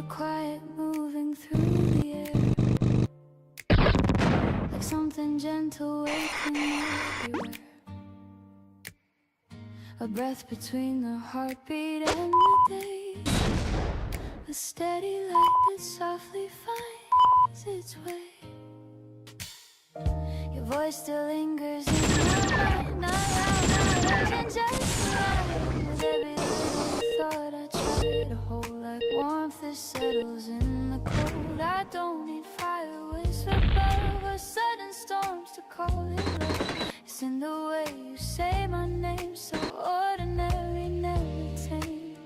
the quiet moving through the air, like something gentle waking everywhere. A breath between the heartbeat and the day, a steady light that softly finds its way. Your voice still lingers in my mind, not loud, not urgent, just right. With every little thought I try to hold, like warmth that settles in the cold. I don't need fireworks above or sudden storms to call it love. It's in the way you say my name, so ordinary, never tame.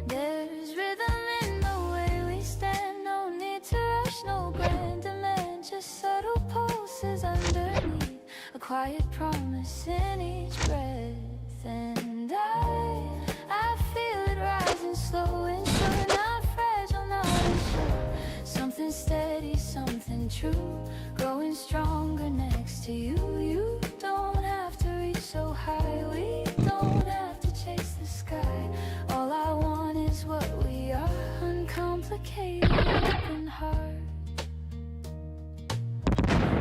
There's rhythm in the way we stand, no need to rush, no grand demand, just subtle pulses underneath, a quiet promise in each breath. And I feel it rising slow and sure, not fragile, not unsure. Something steady, something true, growing stronger next to you. You don't have to reach so high, we don't have to chase the sky. All I want is what we are, uncomplicated, open heart.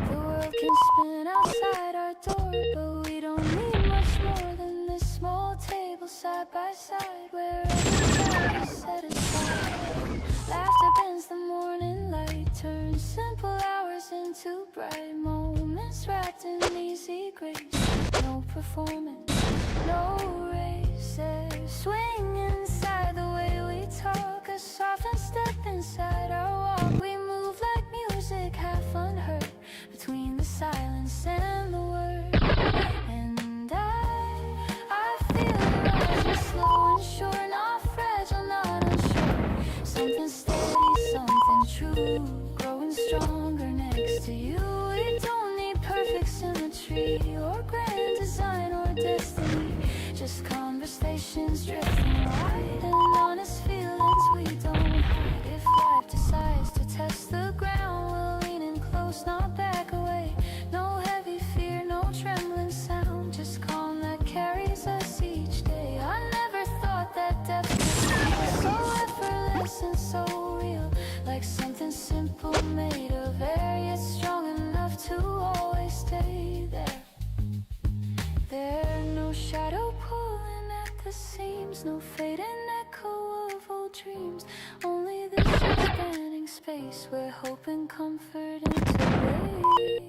The world can spin outside our door, but we don't need much more than this small table side by side, where everything is set aside. Laughter bends the morning light, turns simple hours into bright moments, wrapped in easy grace. No performance, no race, there's swing inside the way we talk, a softened step inside our walk. We move like music, half unheard, between the silence and the word. And I feel it rising slow and sure, not fragile, not unsure. Something steady, something true, growing stronger next to you. We don't need perfect symmetry or grand design or destiny, just conversations drifting light and honest feelings we don't hide. If life decides to test the ground, we'll lean in close, not back away. No heavy fear, no trembling sound, just calm that carries us each day. I never thought that depth could be so effortless and so real, like something simple made of air, yet strong enough to always stay there. There's no shadow pulling at the seams, no fading echo of old dreams, only this expanding space where hope and comfort interlace.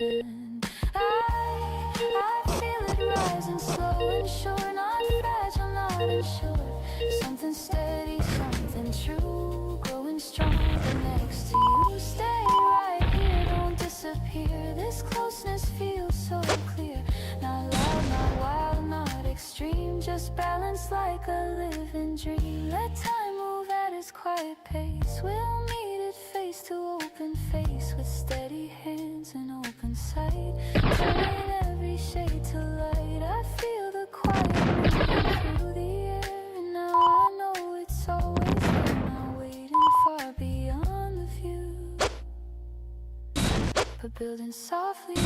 And I feel it rising slow and sure, not fragile, not unsure. Something steady, something true, growing stronger next to you. Stay right here, don't disappear. This closeness feels so clear, not loud, not wild, not extreme, just balanced like a living dream. Let time move at its quiet pace, we'll meet it face to open face, with steady hands and open sight, turning every shade to light. I feel the quiet moving through the air, and now I know it's always there, not waiting far beyond the view, but building softly in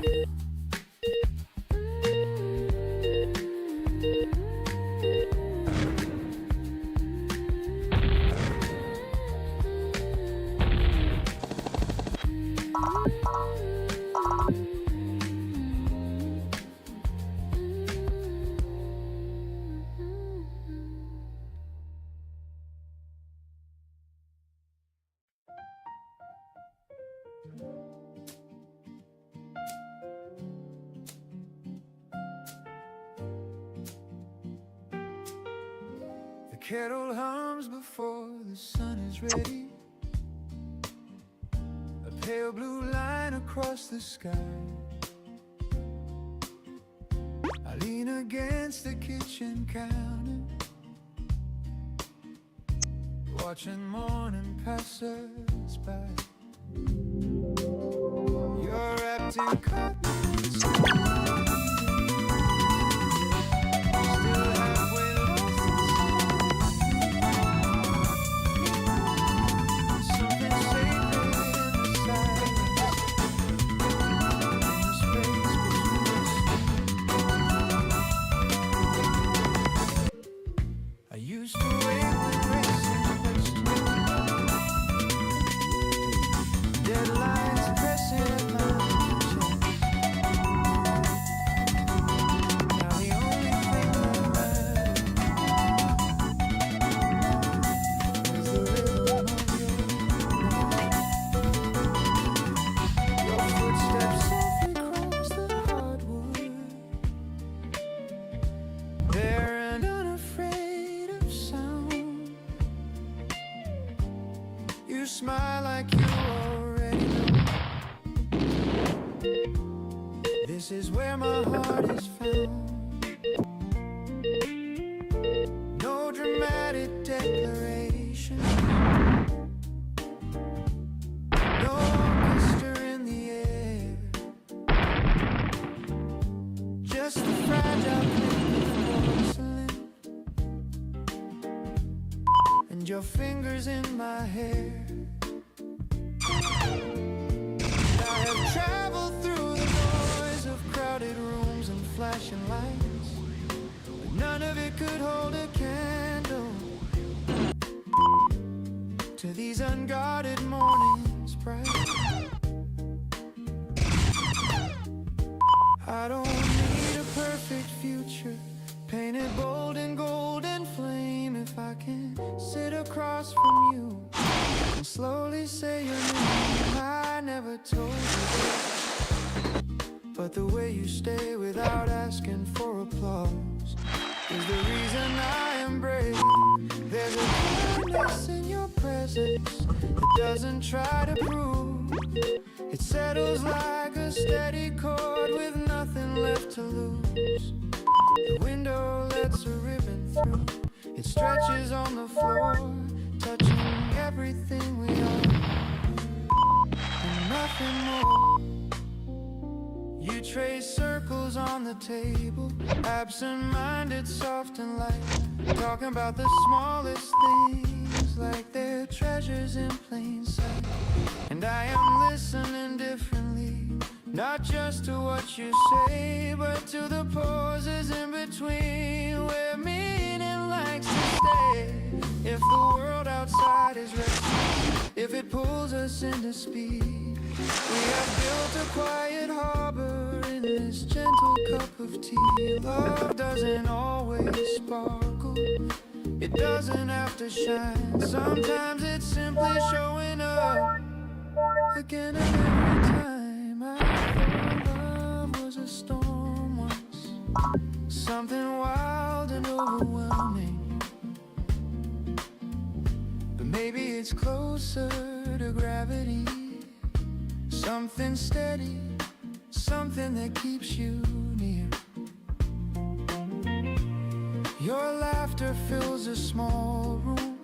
you. The kettle hums before the sun is ready, a pale blue line across the sky. I lean against the kitchen counter, watching morning pass us by. You're wrapped in cotton, still halfway lost in something sacred in the silence, in the space between us. I used to wake smile like you already know. This is where my heart is found. No dramatic declaration, no orchestra in the air, just a fragile plate of porcelain and your fingers in my hair. I have traveled through the noise of crowded rooms and flashing lights, but none of it could hold a candle to these unguarded mornings bright. I don't need a perfect future painted bold in golden flame. If I can sit across from you and slowly say your name. I never told you this, but the way you stay without asking for applause is the reason I am brave. There's a kindness in your presence that doesn't try to prove. It settles like a steady chord with nothing left to lose. The window lets a ribbon through. It stretches on the floor, touching everything we are and nothing more. You trace circles on the table, absent-minded, soft and light, talking about the smallest things like they're treasures in plain sight. And I am listening differently, not just to what you say, but to the pauses in between where meaning likes to stay. If the world outside is restless, if it pulls us into speed, we have built a quiet harbor in this gentle cup of tea. Love doesn't always sparkle, it doesn't have to shine. Sometimes it's simply showing up again and every time. I thought love was a storm once, something wild and overwhelming, but maybe it's closer to gravity, something steady, something that keeps you near. Your laughter fills a small room,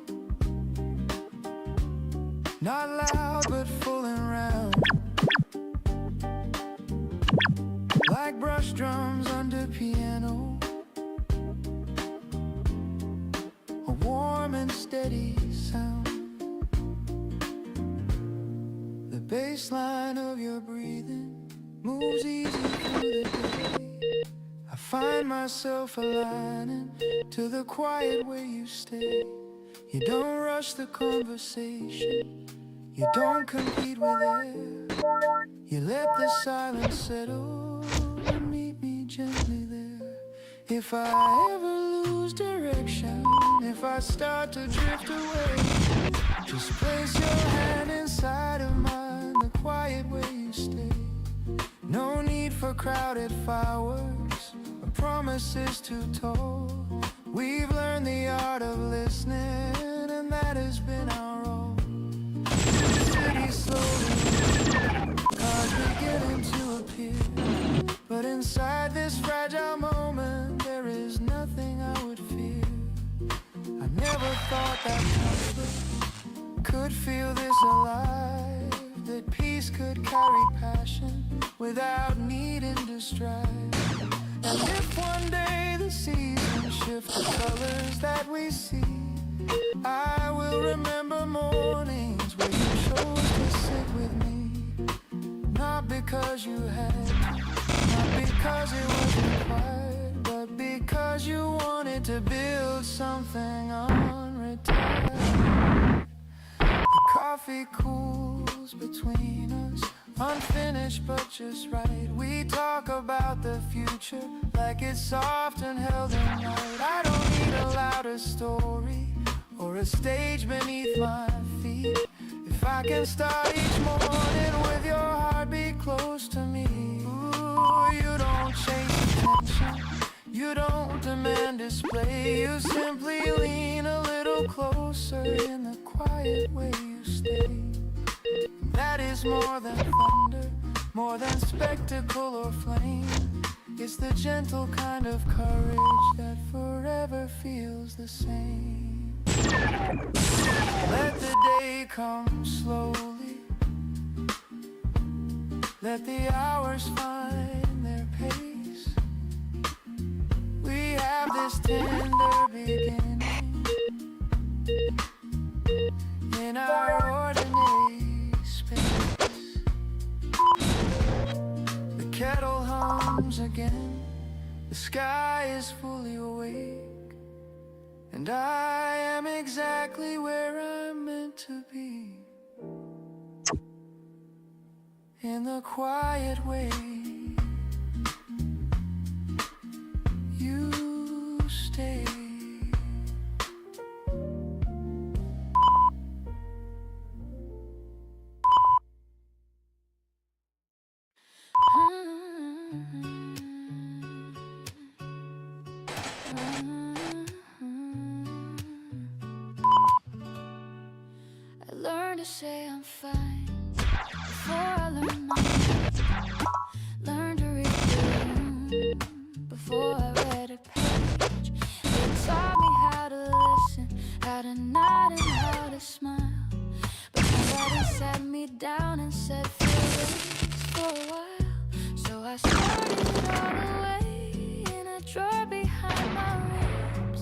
not loud but full and round, like brush drums under piano, a warm and steady sound. The bass line of your breathing moves easy through the day. I find myself aligning to the quiet way you stay. You don't rush the conversation, you don't compete with air. You let the silence settle and meet me gently there. If I ever lose direction, if I start to drift away, just place your hand inside of mine, the quiet way you stay. No need for crowded fireworks or promises too tall. We've learned the art of listening, and that has been our role. The city slowly, cars beginning to appear, but inside this fragile moment there is nothing I would fear. I never thought that comfort could feel this alive, that peace could carry passion without needing to strive. And if one day the seasons shift the colors that we see, I will remember mornings where you chose to sit with me. Not because you had to, not because it was required, but because you wanted to build something unretired. The coffee cools between us, unfinished but just right. We talk about the future like it's soft and held in light. I don't need a louder story or a stage beneath my feet. If I can start each morning with your heartbeat close to me. Ooh, you don't chase attention, you don't demand display, you simply lean a little closer in the quiet way you stay. That is more than thunder, more than spectacle or flame. It's the gentle kind of courage that forever feels the same. Let the day come slowly, let the hours find their pace. We have this tender beginning in our ordinary space. The kettle hums again, the sky is fully awake, and I am exactly where I'm meant to be, in the quiet way you stay. I learned to say I'm fine before I learned my name. Learned to read the room before I read a page. They taught me how to listen, how to nod and how to smile, but nobody sat me down and said feel this for a while. So I started all the way in a drawer behind my ribs,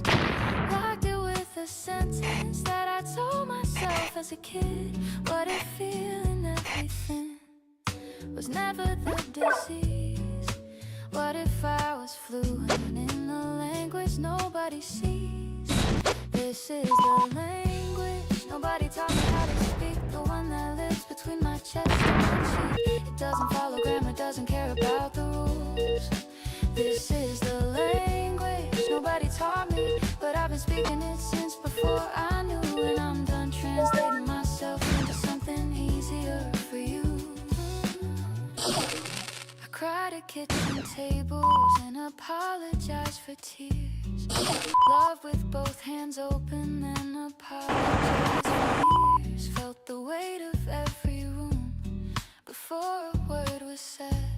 locked it with a sentence that I told myself as a kid. What if feeling everything was never the disease? What if I was fluent in the language nobody sees? This is the language nobody taught me how to speak, the one that lives between my chest and my cheek. It doesn't follow grammar, doesn't care about the rules. This is the language nobody taught me, but I've been speaking it since before I knew. And I'm done translating myself into something easier for you. I cried at kitchen tables and apologized for tears. Love with both hands open and apologized for years. Felt the weight of every room before a word was said.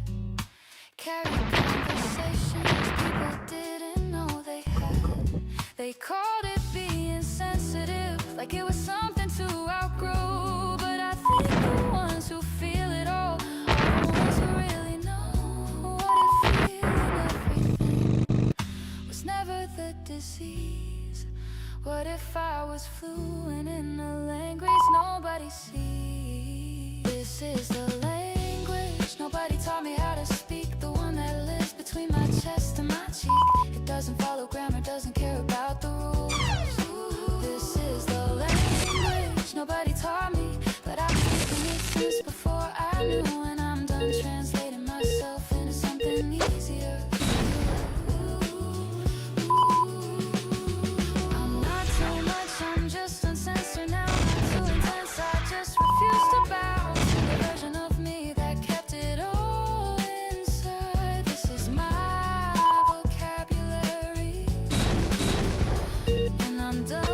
Carried conversations people didn't know they had. They called it being sensitive, like it was something to outgrow. But I think the ones who feel it all are the ones who really know. What if feeling everything was never the disease? What if I was fluent in a language nobody sees? This is the language nobody taught me how to speak, the one that lives between my chest and my cheek. It doesn't follow grammar, doesn't care about the rules. This is the language nobody taught me, but I've been speaking it since before I knew. And I'm done translating myself into something easier. I'm not too much, I'm just uncensored now. Not too intense, I just refuse to bow to the version of me that kept it all inside. This is my vocabulary, and I'm done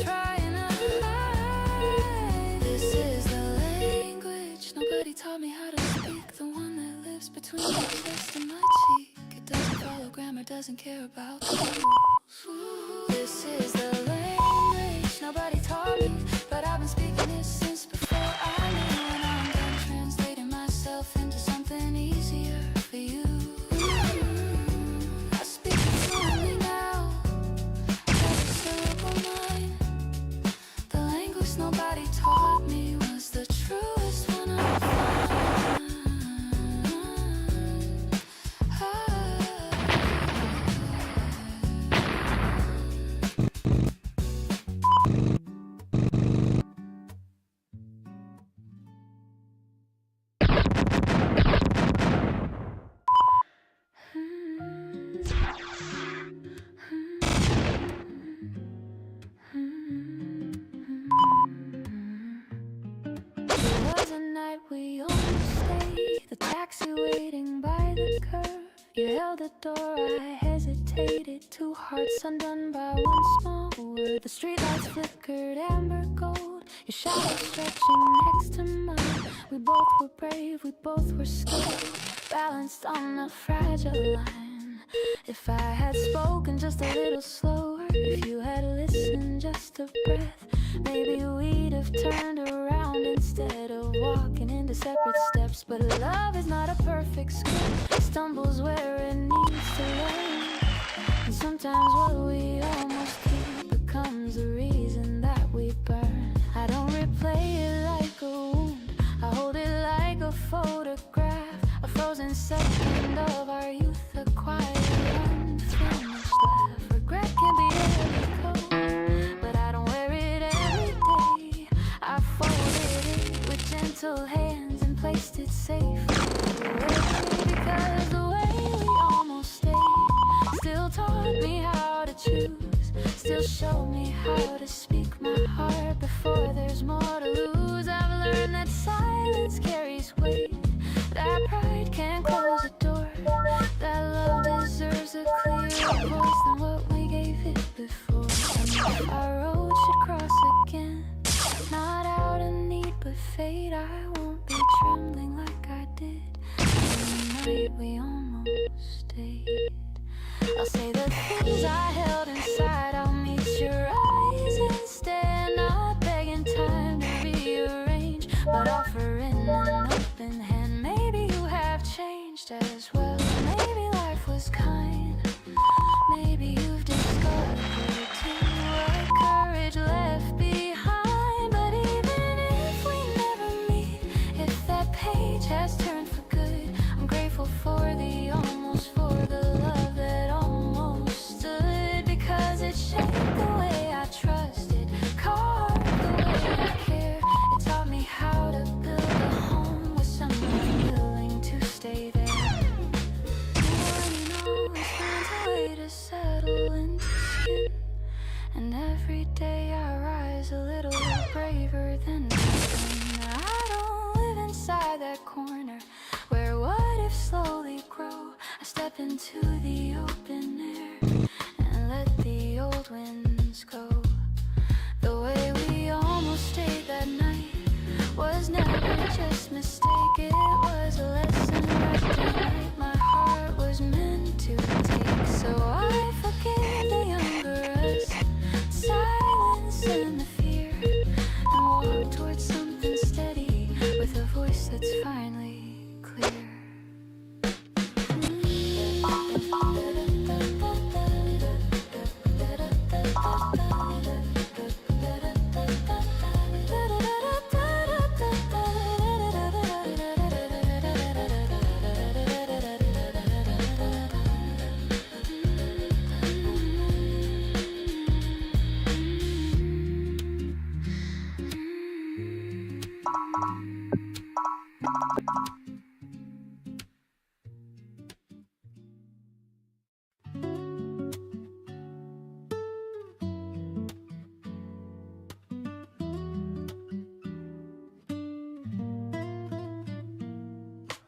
trying to hide. This is the language nobody taught me how to speak, the one that lives between my chest and my cheek. It doesn't follow grammar, doesn't care about the rules. This is the language nobody taught me, but I've been speaking it since before I knew. And I'm done translating myself into something easier for you. I speak fluently now, every syllable mine. The language nobody taught me was the truest one I found. undone by one small word. The streetlights flickered amber gold, your shadow stretching next to mine. We both were brave, we both were scared, balanced on a fragile line. If I had spoken just a little slower, if you had listened just a breath, maybe we'd have turned around instead of walking into separate steps. But love is not a perfect script, it stumbles where it needs to learn. And sometimes what we almost keep becomes the reason that we burn. I don't replay it like a wound, I hold it like a photograph, a frozen second of our youth, a quiet unfinished laugh. Regret can be heavy coat, but I don't wear it every day. I folded it with gentle hands and placed it safely away, because the way we almost stayed still taught me how to choose, still showed me how to speak my heart before there's more to lose. I've learned that silence carries weight, that pride can't close a door, that love deserves a clearer voice than what we gave it before. And if our road should cross again, not out of need but fate, I won't be trembling like I did the night we almost stayed. I'll say the things I held inside, I'll meet your eyes instead, not begging time to rearrange, but offering an open hand. Maybe you have changed as well, maybe life was kind, maybe you've discovered too what courage left behind. But even if we never meet, if that page has turned for good, I'm grateful for the almost, for the love that almost stood, because it shaped the way I trusted, carved the way I care. It taught me how to build a home with someone willing to stay there. No one always finds a way to settle into skin, and every day I rise a little braver than nothing. I don't live inside that corner where what if slowly grow. I step into the open air and let the old winds go. The way we almost stayed that night was never just mistake, it was a lesson right tonight my heart was meant to take. So I forgive the younger us, silence and the fear, and walk towards something steady with a voice that's finally clear.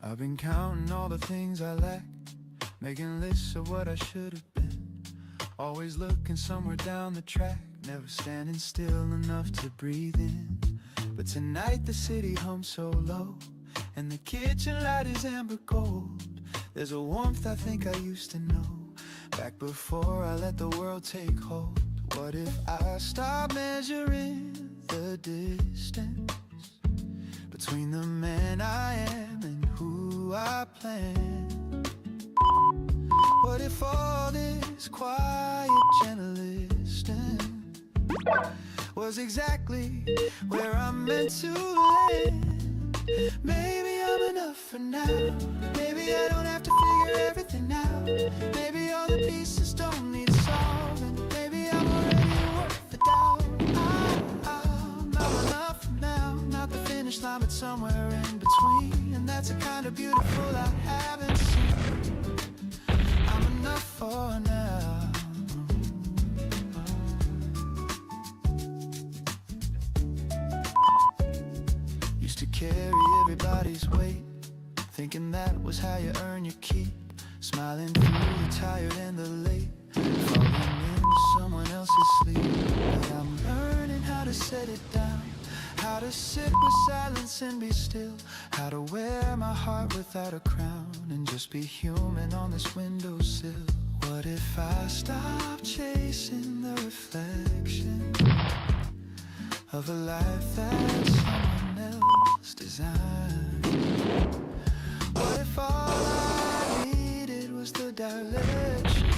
I've been counting all the things I lack, making lists of what I should have been, always looking somewhere down the track, never standing still enough to breathe in. But tonight the city hums so low, and the kitchen light is amber gold. There's a warmth I think I used to know, back before I let the world take hold. What if I stop measuring the distance between the man I am and who I plan? What if all this quiet, gentle listening was exactly where I'm meant to land? Maybe I'm enough for now, maybe I don't have to figure everything out, maybe all the pieces don't need solving, maybe I'm already worth the doubt. I'm enough for now, not the finish line but somewhere in between, and that's a kind of beautiful I haven't seen. I'm enough for now. Used to carry everybody's weight, thinking that was how you earn your keep, smiling through the tired and the late, falling into it down. How to sit with silence and be still. How to wear my heart without a crown and just be human on this windowsill. What if I stopped chasing the reflection of a life that someone else designed? What if all I needed was the direction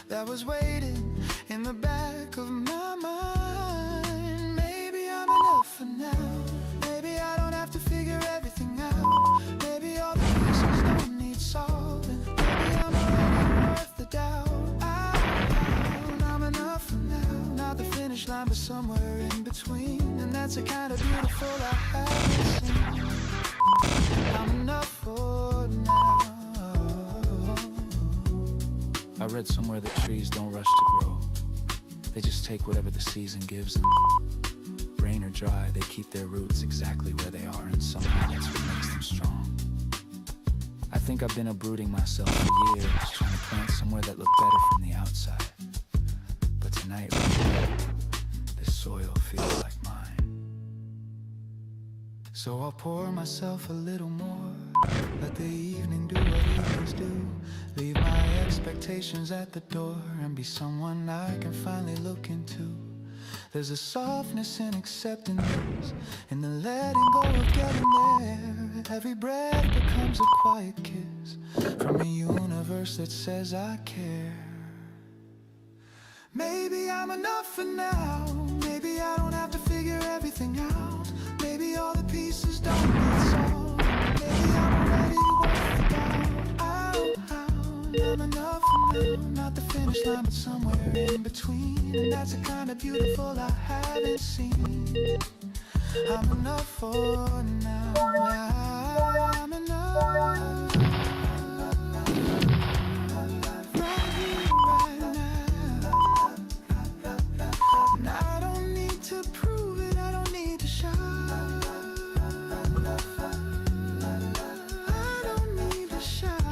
that was waiting in the back of my mind? Maybe I'm enough for now. Maybe I don't have to figure everything out. Maybe all the pieces don't need solving. Maybe I'm already worth the doubt. I'm enough for now. Not the finish line, but somewhere in between. And that's the kind of beautiful I haven't seen. I'm enough for now. I read somewhere that trees don't rush to grow. They just take whatever the season gives them. Rain or dry, they keep their roots exactly where they are, and somehow that's what makes them strong. I think I've been uprooting myself for years, trying to plant somewhere that looked better from the outside. But tonight, right now, this soil feels like mine. So I'll pour myself a little more. Let the evening do what evenings do. Leave my expectations at the door and be someone I can finally look into. There's a softness in accepting this, in the letting go of getting there. Every breath becomes a quiet kiss from a universe that says I care. Maybe I'm enough for now. Maybe I don't have to figure everything out. Maybe all the pieces don't need solved. Maybe I'm already worth the doubt. I'm enough for now. Not the finish line, but somewhere in between. And that's the kind of beautiful I haven't seen. I'm enough for now. I'm enough. Right here, right now. And I don't need to prove it, I don't need to shout. I don't need to shout.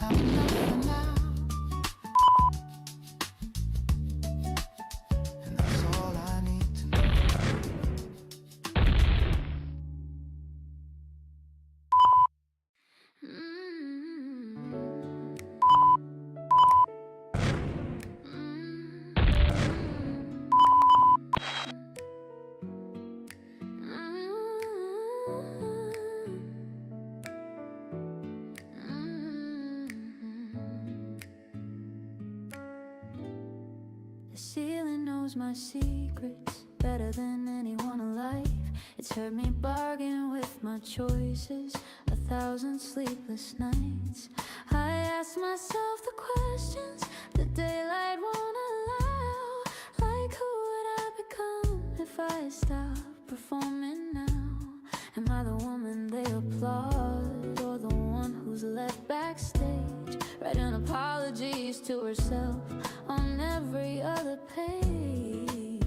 I'm enough for now. And that's all I need to know. The ceiling knows my secrets better than anyone alive. It's heard me bargain with my choices 1,000 sleepless nights. I ask myself the questions the daylight won't allow. Like who would I become if I stop performing now? Am I the woman they applaud, or the one who's left backstage, writing apologies to herself on every other page?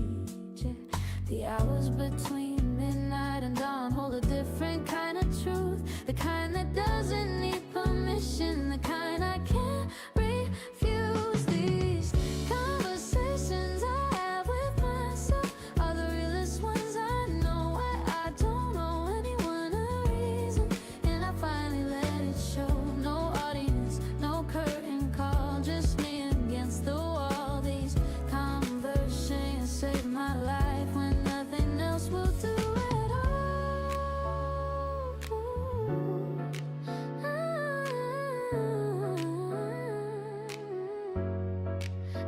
The hours between midnight and dawn hold a different kind of truth, the kind that doesn't need permission, the kind I can't refuse. These conversations I have with myself are the realest ones I know. I don't owe anyone a reason, and I finally let it show. No audience, no curtain call, just me against the wall. These conversations save my life when nothing else will do at all.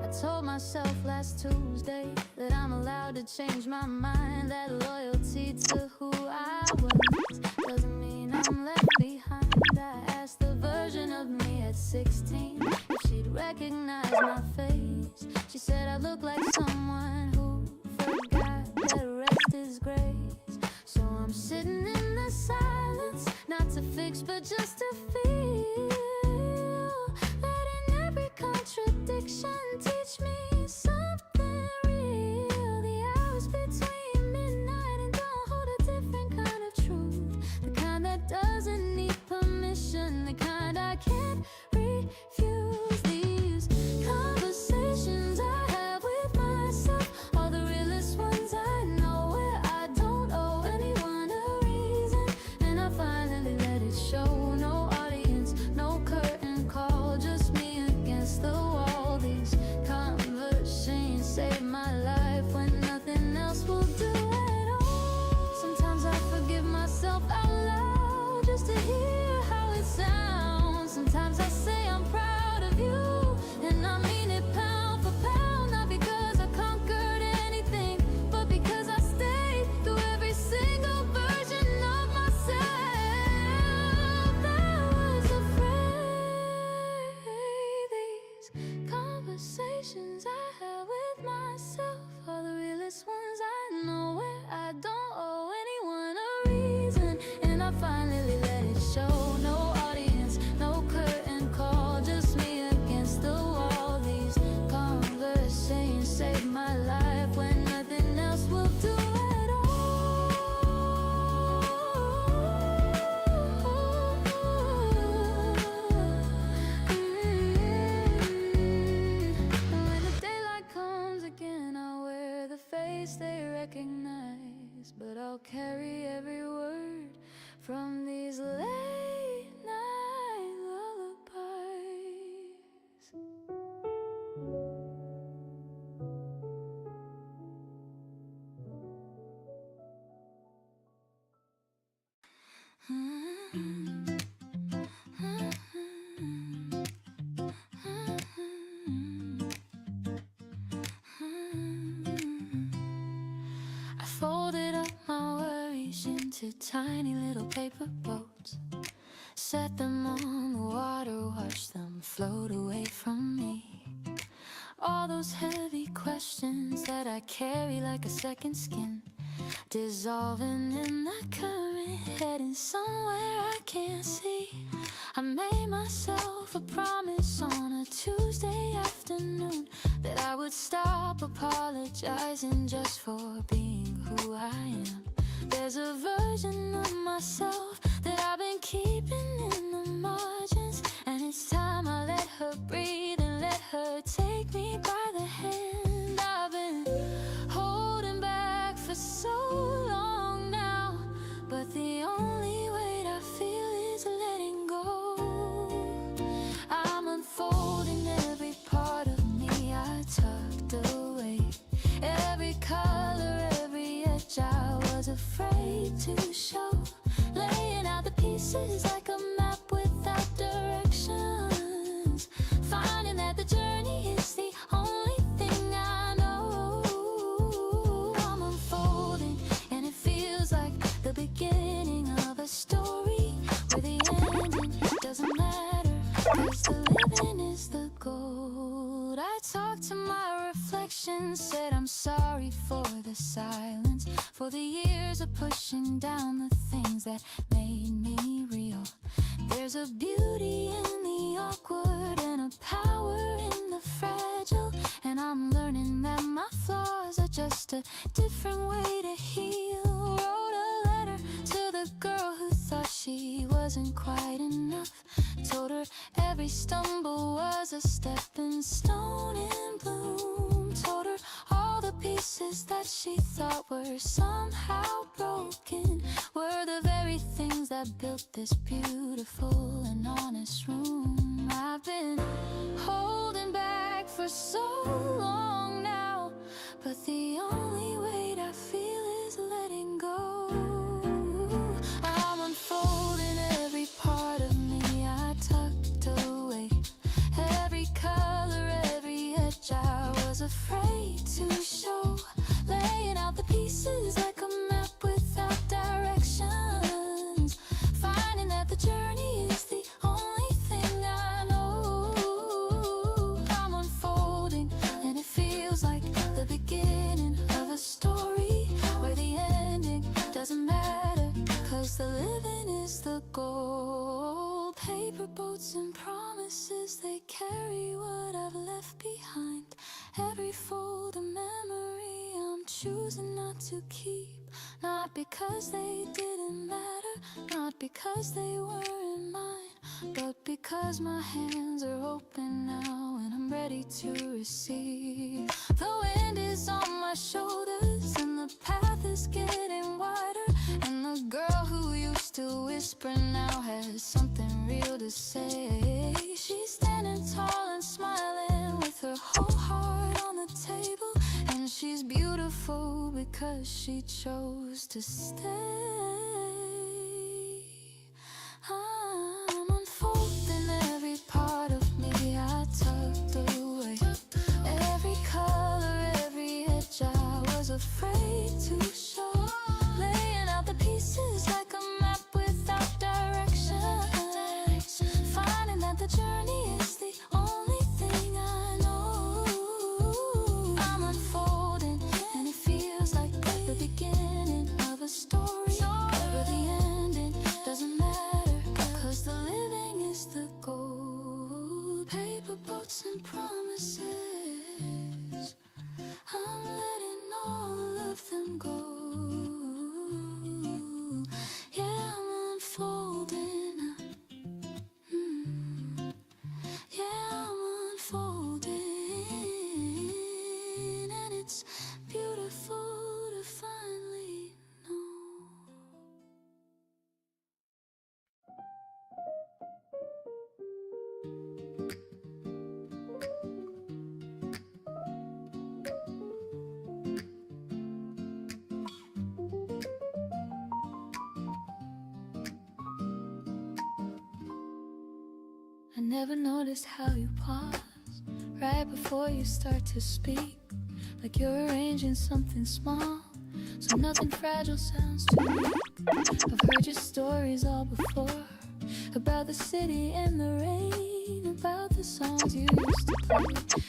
I told myself last Tuesday that I'm allowed to change my mind, that loyalty to who I was doesn't mean I'm left behind. I asked the version of me at 16 if she'd recognize my face. She said I look like someone who forgot that rest is grace. So I'm sitting in the silence, not to fix but just to feel, letting every contradiction teach me something real. The hours between midnight and dawn hold a different kind of truth, the kind that doesn't need permission, the kind I can't refuse. These conversations conversations I have with myself are the realest ones I know, where I don't owe anyone a reason, and I finally let it show. No audience, no curtain call, just me against the wall. These conversations save my life when nothing else will do at all. And when the daylight comes again, I'll wear the face they recognize, but I'll carry every word from these late night lullabies. I folded up my worries into tiny little paper boats, set them on the water, watch them float away from me. All those heavy questions that I carry like a second skin, dissolving in the current, heading somewhere I can't see. I made myself a promise on a Tuesday afternoon that I would stop apologizing just for being who I am. There's a version of myself that I've been keeping in the margins, and it's time I let her breathe and let her take me by the hand. I've been holding back for so long now, but the only weight I feel is letting go. I'm unfolding every part of me I tucked away, every color, every edge I was afraid to show, laying out the pieces like a map without directions, finding that the journey is the only thing I know. I'm unfolding and it feels like the beginning of a story where the ending doesn't matter, 'cause the living is the gold. I talked to my reflection, said I'm sorry for the silence, for the years of pushing down the things that made me real. There's a beauty in the awkward and a power in the fragile, and I'm learning that my flaws are just a different way to heal. Wrote a letter to the girl who thought she wasn't quite enough, told her every stumble was a stepping stone in bloom, told her all the pieces that she thought were somehow broken were the very things that built this beautiful and honest room. I've been holding back for so long now, but the only weight I feel is letting go. I'm unfolding every part of me I tucked away, every color, every edge I was afraid to show, laying out the pieces like a map without directions, finding that the journey is the only thing I know. I'm unfolding and it feels like the beginning of a story where the ending doesn't matter, 'cause the living is the goal. Paper boats and promises, they carry what I've left behind, every fold of memory I'm choosing not to keep, not because they didn't matter, not because they weren't mine, but because my hands are open now and I'm ready to receive. The wind is on my shoulders and the path is getting wider, and the girl who used to whisper now has something real to say. She's standing tall and smiling with her whole heart on the table, and she's beautiful because she chose to stay. I'm unfolding every part of me I tucked away, every color, every edge I was afraid to show, laying out the pieces like a map without direction, finding that the journey is the only thing I know. hopes and promises. I'm letting all of them go. Yeah, I'm unfolding. Yeah, I'm unfolding, and it's beautiful to finally know. I never noticed how you pause right before you start to speak, like you're arranging something small, so nothing fragile sounds too weak. I've heard your stories all before, about the city and the rain, about the songs you used to play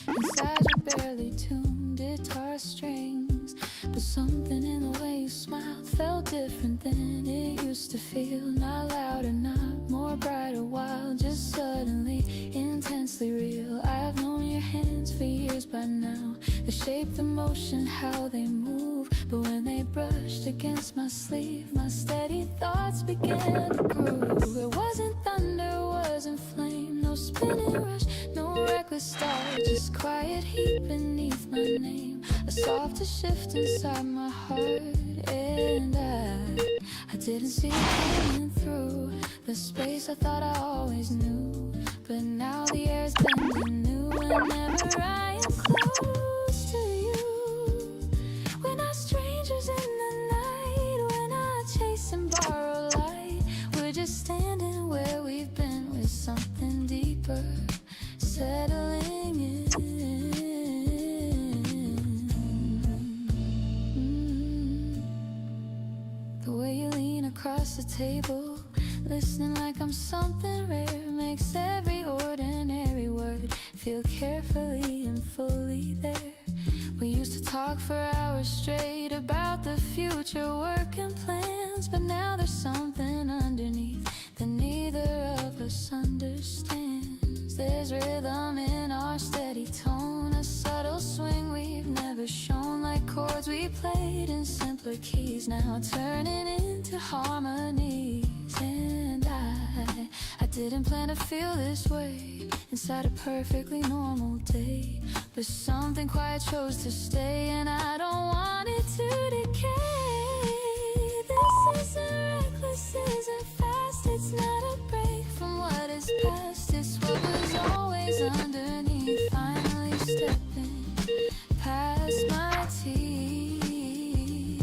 inside your barely tuned guitar strings. But something in the way you smiled felt different than it used to feel. Not louder, not more bright or wild, just suddenly intensely real. I've known your hands for years by now, the shape, the motion, how they move. But when they brushed against my sleeve, my steady thoughts began to groove. It wasn't thunder, wasn't flame, no spinning rush, no reckless start, just quiet heat beneath my name, a softer shift inside my heart. And I didn't see it coming through the space I thought I always knew. But now the air's bending new, whenever I am close to you. We're not strangers in the night, we're not chasing borrowed light. We're just standing where we've been with something deeper, settling in. The way you lean across the table, listening like I'm something rare, makes every ordinary word feel carefully and fully there. We used to talk for hours straight about the future, work and plans, but now there's something underneath that neither of us understands. There's rhythm in our steady tone, a subtle swing we've never shown, like chords we played in simpler keys, now turning into harmonies. And I didn't plan to feel this way inside a perfectly normal day, but something quiet chose to stay, and I don't want it to decay. This isn't reckless, isn't fast, it's not a break from what is past, it's what was always underneath, finally stepping past my teeth.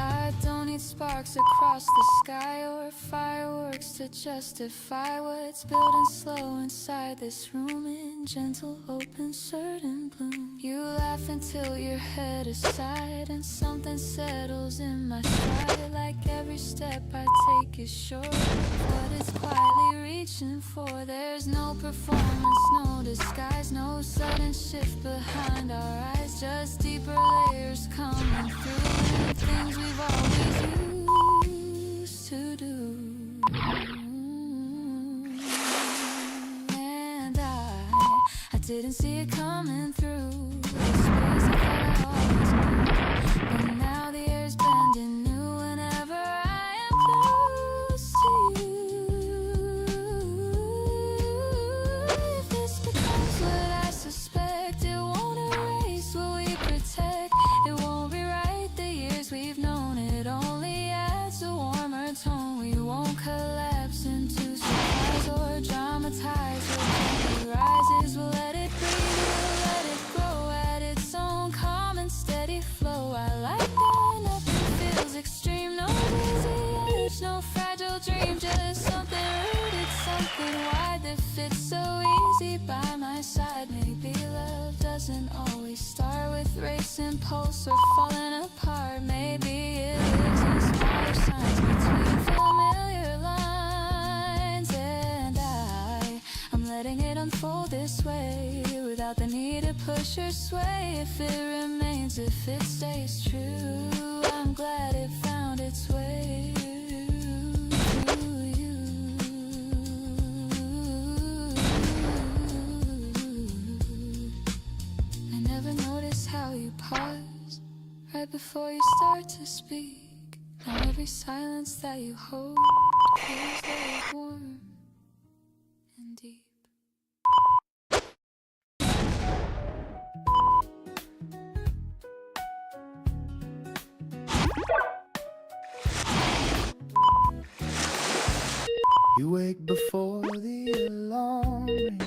I don't need sparks across the sky or fireworks to justify what's building slow inside this room, in gentle, open, certain bloom. You laugh until your head aside, and something settles in my stride, like every step I take is short of what it's quietly reaching for. There's no performance, no disguise, no sudden shift behind our eyes, just deeper layers coming through, and things we've always used to do. And I didn't see it coming through the space I thought I always knew. But now the air's bending new whenever I am close to you. If this becomes what I suspect, it won't erase what we protect. It won't rewrite the years we've known, it only adds a warmer tone. We won't collapse into surprise or dramatize what gently rises. We'll let it breathe, we'll let it grow at its own calm and steady flow. I like that nothing feels extreme, no easy edge, no fragile dream, just something rooted, something wide that fits so easy by my side. Maybe love doesn't always start with racing pulse or falling apart. Maybe it lives in smaller signs between familiar lines, and I'm letting it unfold this way without the need to push or sway. If it remains, if it stays true, I'm glad it found its way to you. how you pause right before you start to speak. Now every silence that you hold feels like warm and deep. You wake before the alarm rings.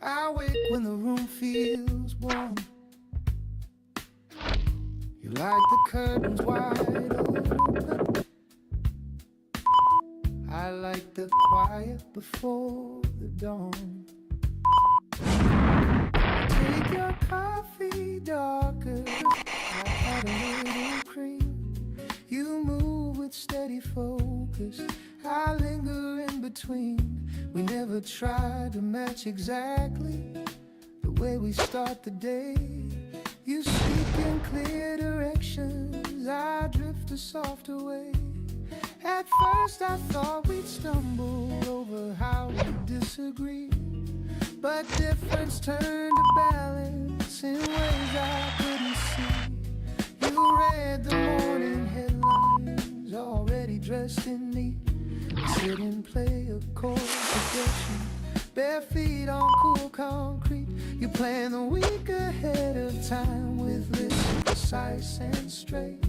I wake when the room feels warm. You like the curtains wide open. I like the quiet before the dawn. Take your coffee darker. I add a little cream. You move with steady focus. I linger in between. We never try to match exactly the way we start the day. You speak in clear directions, I drift a softer way. At first I thought we'd stumble over how we disagree, but difference turned to balance in ways I couldn't see. You read the morning headlines, already dressed in neat. Sit and play a chord progression, bare feet on cool concrete. You plan the week ahead of time with lists precise and straight.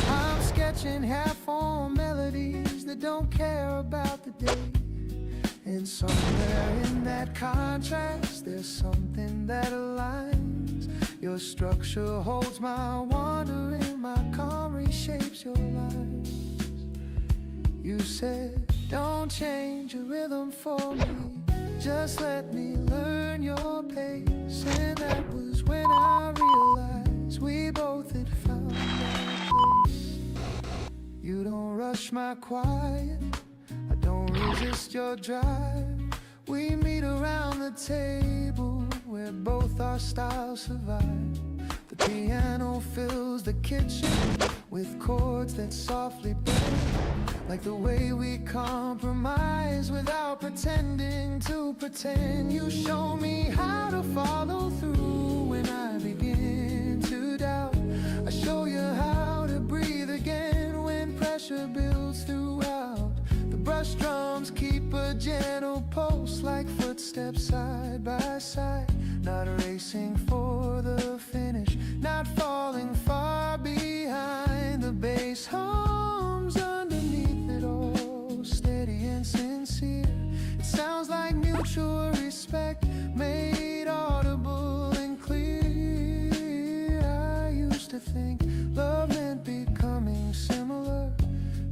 I'm sketching half-formed melodies that don't care about the day. And somewhere in that contrast, there's something that aligns. Your structure holds my wandering, my calm reshapes your lines. You said, don't change your rhythm for me, just let me learn your pace. And that was when I realized we both had found our place. You don't rush my quiet, I don't resist your drive. We meet around the table where both our styles survive. The piano fills the kitchen with chords that softly bend, like the way we compromise without pretending to pretend. You show me how to follow through when I begin to doubt. I show you how to breathe again when pressure builds throughout. The brush drums keep a gentle pulse, like footsteps side by side. Not racing for the finish, not falling far behind. The bass hums underneath it all, steady and sincere. It sounds like mutual respect, made audible and clear. I used to think love meant becoming similar,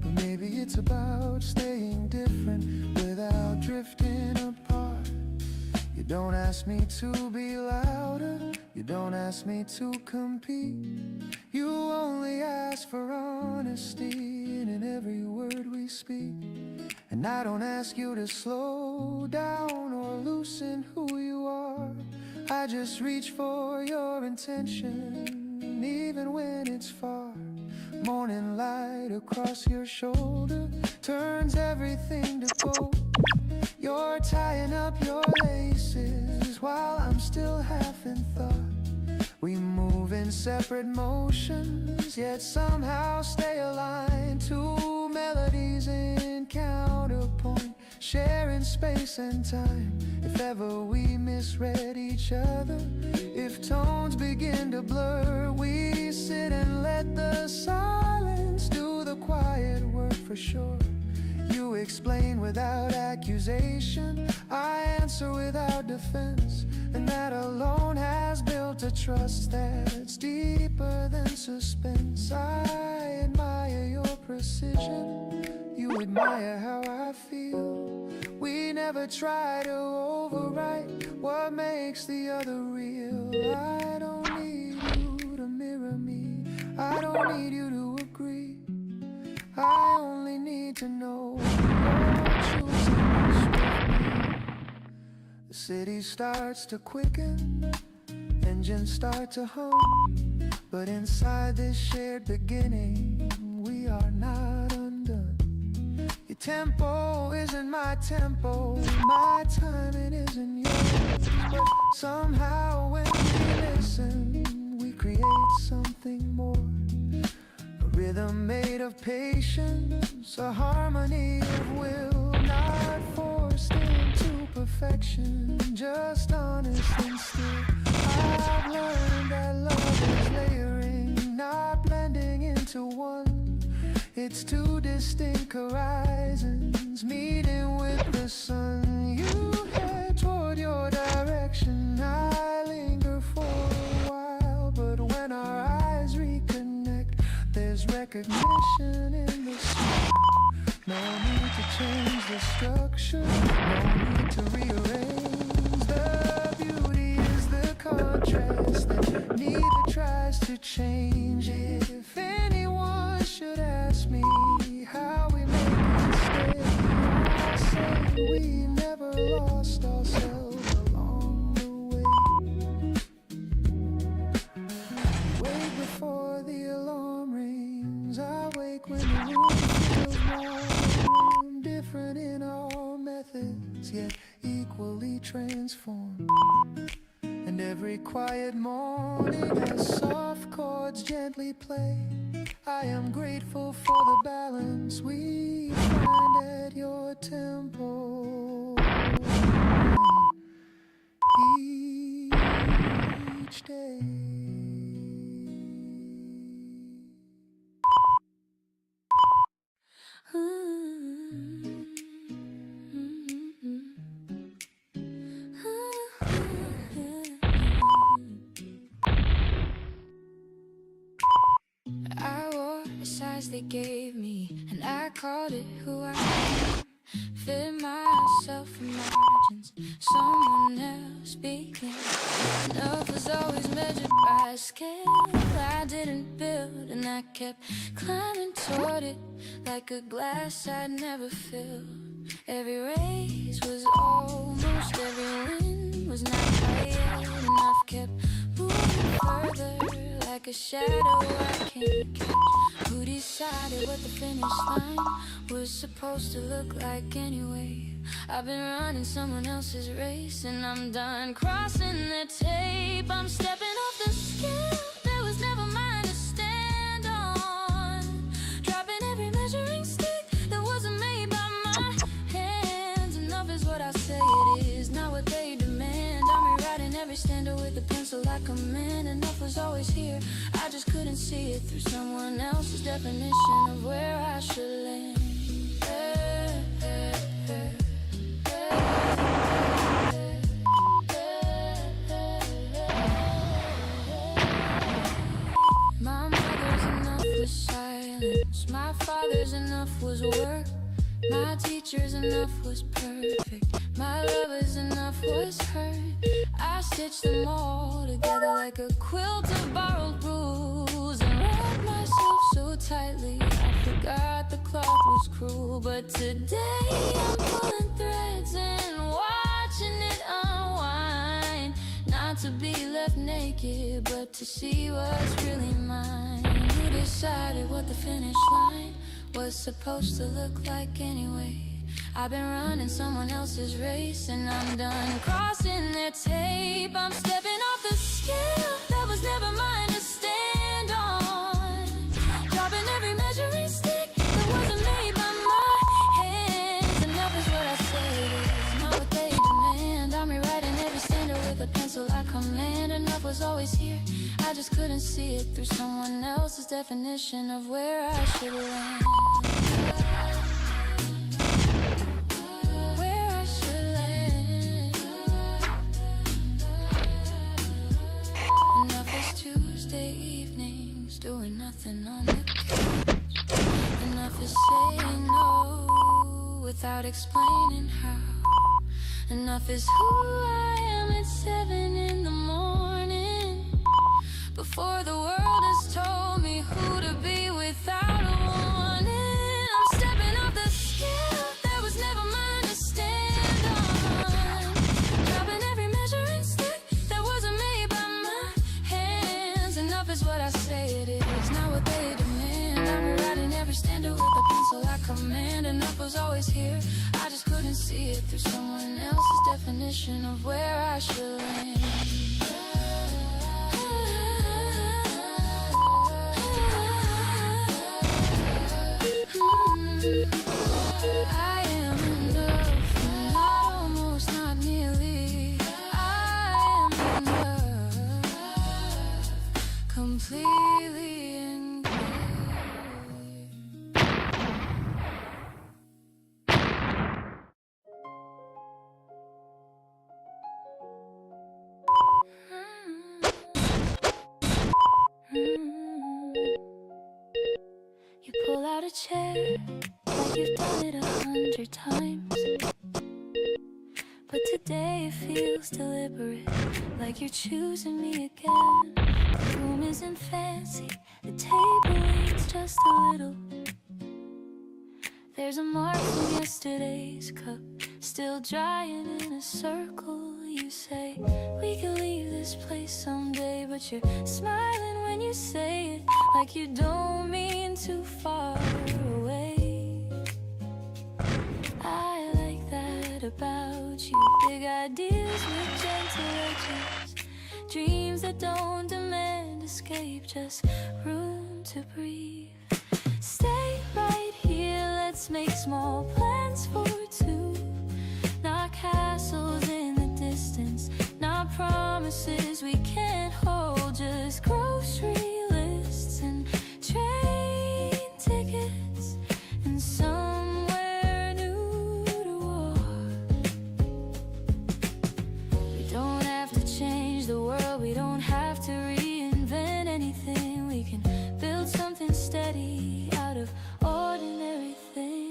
but maybe it's about staying different without drifting apart. You don't ask me to be louder, you don't ask me to compete. You only ask for honesty in every word we speak. And I don't ask you to slow down or loosen who you are. I just reach for your intention, even when it's far. Morning light across your shoulder turns everything to gold. You're tying up your laces while I'm still half in thought. We move in separate motions, yet somehow stay aligned. Two melodies in counterpoint, sharing space and time. If ever we misread each other, if tones begin to blur, we sit and let the silence do the quiet work for sure. You explain without accusation, I answer without defense. And that alone has built a trust that's deeper than suspense. I admire your precision, you admire how I feel. We never try to overwrite what makes the other real. I don't need you to mirror me, I don't need you to agree. I only need to know you're choosing this with me. The city starts to quicken, engines start to hum, but inside this shared beginning, we are not undone. Your tempo isn't my tempo, my timing isn't yours, but somehow rhythm made of patience, a harmony of will, not forced into perfection, just honest and still. I've learned that love is layering, not blending into one. It's two distinct horizons meeting with the sun. You head toward your direction, I linger for a while, but when our eyes reconnect, there's recognition in the smile. No need to change the structure, no need to rearrange. The beauty is the contrast that neither tries to change. If anyone should ask me how we make it stay, I'll say we never lost ourselves along the way. Wake before the alarm rings, I wake when the room feels warm. Different in our methods, yet equally transformed. And every quiet morning as soft chords gently play, I am grateful for the balance we find at your temple each day. I wore the size they gave me, and I called it who I am. Fit myself in margins, someone else speaking. Enough was always measured by a scale I didn't build, and I kept climbing toward it like a glass I'd never fill. Every race was almost, every win was not quite enough. Kept moving further like a shadow I can't catch. Who decided what the finish line was supposed to look like anyway? I've been running someone else's race, and I'm done crossing the tape. I'm stepping off the scale that was never mine to stand on, dropping every measuring stick that wasn't made by my hands. Enough is what I say it is, not what they demand. I'm rewriting every stanza with a pencil I command. Enough was always here, I just couldn't see it through someone else's definition of where I should land. My mother's enough was silence, my father's enough was work, my teacher's enough was perfect, my lover's enough was hurt. I stitched them all together like a quilt of borrowed rules, and wrapped myself so tightly I forgot the cloth was cruel. But today I'm pulling threads and watching it unwind, not to be left naked, but to see what's really mine. Who decided what the finish line was supposed to look like anyway? I've been running someone else's race, and I'm done crossing their tape. I'm stepping off the scale that was never mine to stand on, dropping every measuring stick that wasn't made by my hands. Enough is what I say it is, not what they demand. I'm rewriting every stanza with a pencil I command. Enough was always here, I just couldn't see it through someone else's definition of where I should land. Tuesday evenings, doing nothing on the couch. Enough is saying no without explaining how. Enough is who I am at 7 in the morning, before the world has told me who to be without a warning. I'm stepping off the scale that was never mine to stand on, dropping every measuring stick that wasn't made by my hands. Enough is what I say it is, not what they demand. I'm rewriting every stanza with a pencil I command. Enough was always here, I just couldn't see it through someone else's definition of where I should land. but today it feels deliberate, like you're choosing me again. The room isn't fancy, the table leans just a little. There's a mark from yesterday's cup, still drying in a circle. You say we could leave this place someday, but you're smiling when you say it, like you don't mean too far away. I like that about you, big ideas with gentle edges, dreams that don't demand escape, just room to breathe. Stay right here, let's make small plans for two. Not castles in the distance, not promises we can't hold, just grocery lists and train tickets and somewhere new to walk. We don't have to change the world, we don't have to reinvent anything. We can build something steady out of ordinary things.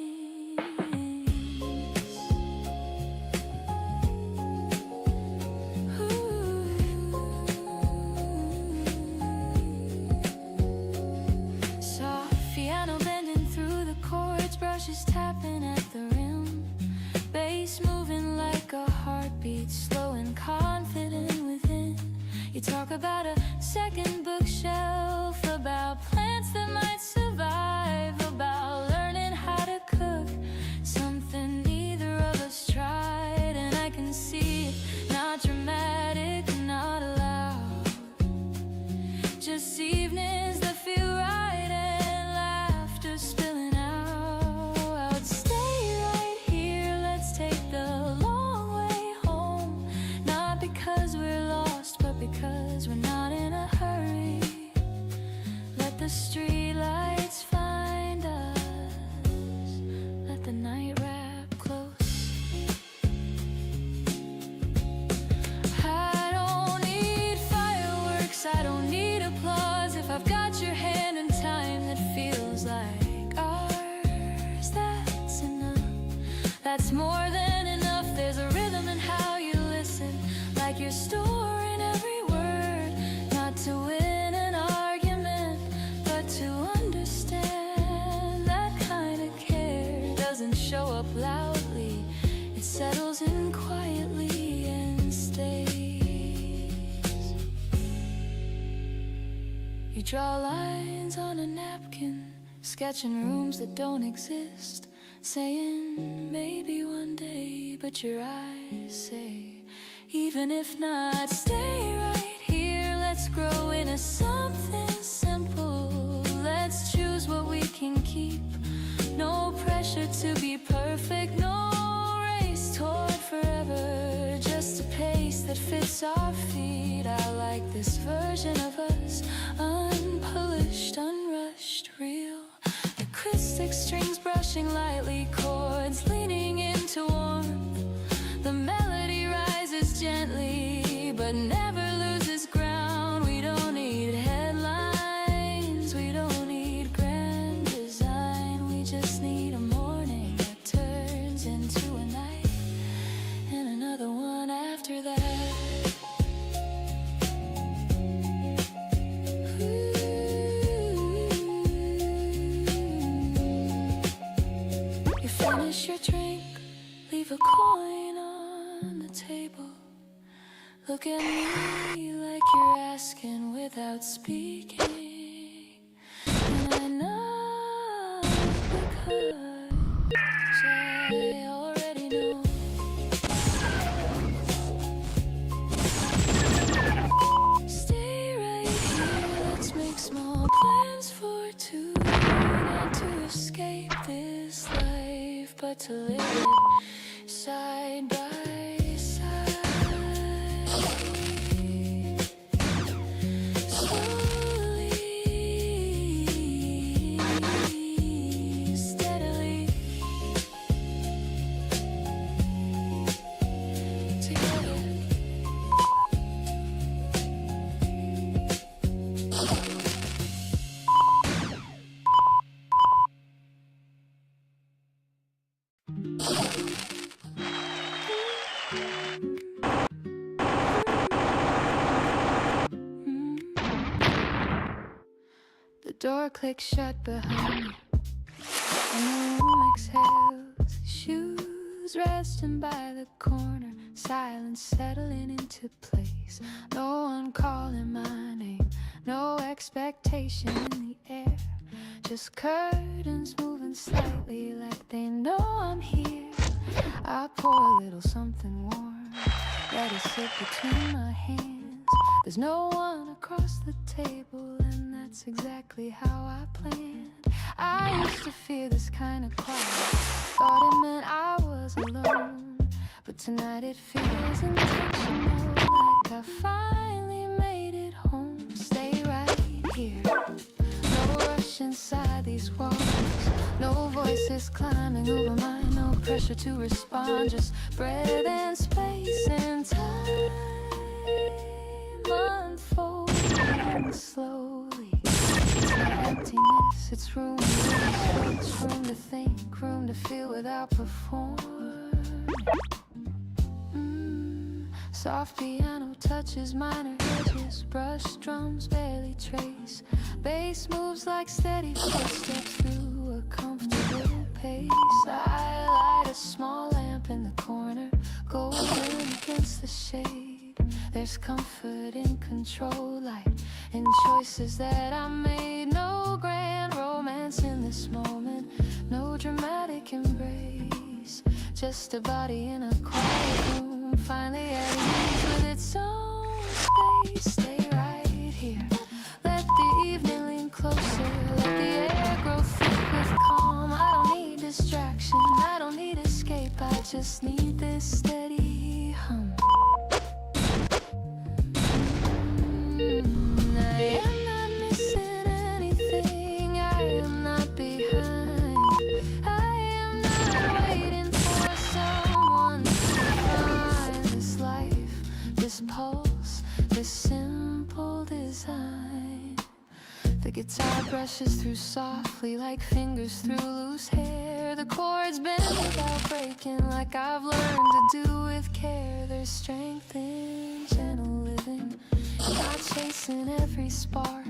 Piano bending through the chords, brushes tapping at the rim, bass moving like a heartbeat, slow and confident within. You talk about a second bookshelf, about plants that might survive, about learning how to cook, something neither of us tried. And I can see it, not dramatic, not loud, just evenings that feel right, spilling out. Stay right here, let's take the long way home, not because we're lost, but because we're not in a hurry. Let the street lights find us, let the night wrap close. I don't need fireworks, I don't need applause, if I've got your hand in time that feels like that's more than enough. There's a rhythm in how you listen, like you're storing every word, not to win an argument, but to understand. That kind of care doesn't show up loudly, it settles in quietly and stays. You draw lines on a napkin, sketching rooms that don't exist, saying maybe one day, but your eyes say even if not. Stay right here, let's grow into something simple, let's choose what we can keep. No pressure to be perfect, no race toward forever, just a pace that fits our feet. I like this version of us, unpolished, unrushed, real. Acoustic strings brushing lightly, chords leaning into warmth. The melody rises gently, but never loses ground. We don't need headlines, we don't need grand design. We just need a morning that turns into a night, and another one after that. Finish your drink, leave a coin on the table. Look at me like you're asking without speaking. And I know because I already know. Stay right here, let's make small plans for two. Not to escape this life, but to live it side by side. Slowly The door clicks shut behind me, and the room exhales. Shoes resting by the corner, silence settling into place. No one calling my name, no expectation in the air. Just curtains moving slightly like they know I'm here. I pour a little something warm, let it sit between my hands. There's no one across the table, and that's exactly how I planned. I used to fear this kind of quiet, thought it meant I was alone. But tonight it feels intentional, like I finally made it home. Stay right here, no rush inside these walls, no voices climbing over mine, no pressure to respond, just breath and space and time unfolding slowly. It's not emptiness, it's room to space, room to think, room to feel without performing. Soft piano touches minor edges, brush drums barely trace. Bass moves like steady footsteps through a comfortable pace. I light a small lamp in the corner, golden against the shade. There's comfort in control, light in choices that I made. No grand romance in this moment, no dramatic embrace. Just a body in a quiet room, finally at ease with its own space. Stay right here, let the evening lean closer, let the air grow thick with calm. I don't need distraction, I don't need escape, I just need this steady hum. I am not missing anything, I am not behind, I am not waiting for someone to find this life, this pulse, this simple design. The guitar brushes through softly like fingers through loose hair. The chords bend without breaking, like I've learned to do with care. There's strength in gentle living, not chasing every spark,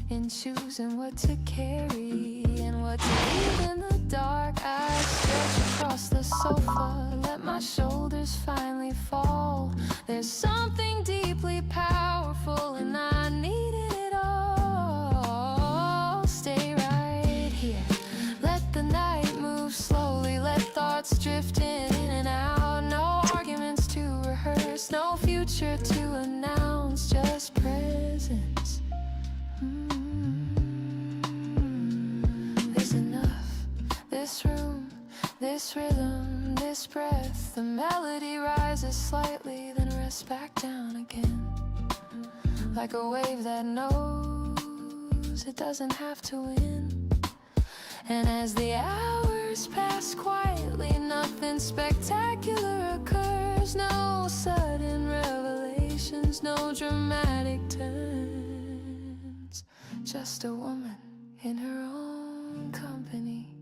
in choosing what to carry and what to leave in the dark. I stretch across the sofa, let my shoulders finally fall. There's something deeply powerful, and I needed it all. Stay right here, let the night move slowly, let thoughts drift in and out. No arguments to rehearse, no future to announce, just presence. There's enough, this room, this rhythm, this breath. The melody rises slightly, then rests back down again, like a wave that knows it doesn't have to win. And as the hours pass quietly, nothing spectacular occurs, no sudden revelations, no dramatic turns. Just a woman in her own company,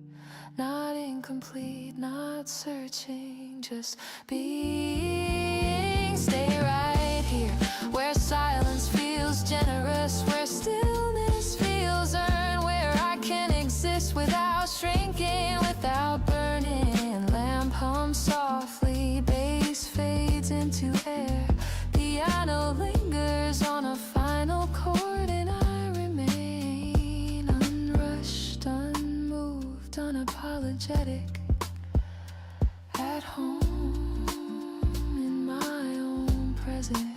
not incomplete, not searching, just being. Stay right here, where silence feels generous, where stillness feels earned, where I can exist without shrinking, without burning. Lamp hums softly, bass fades into air, piano lingers on a final chord, and I remain unrushed, unmoved, unapologetic, at home in my own presence.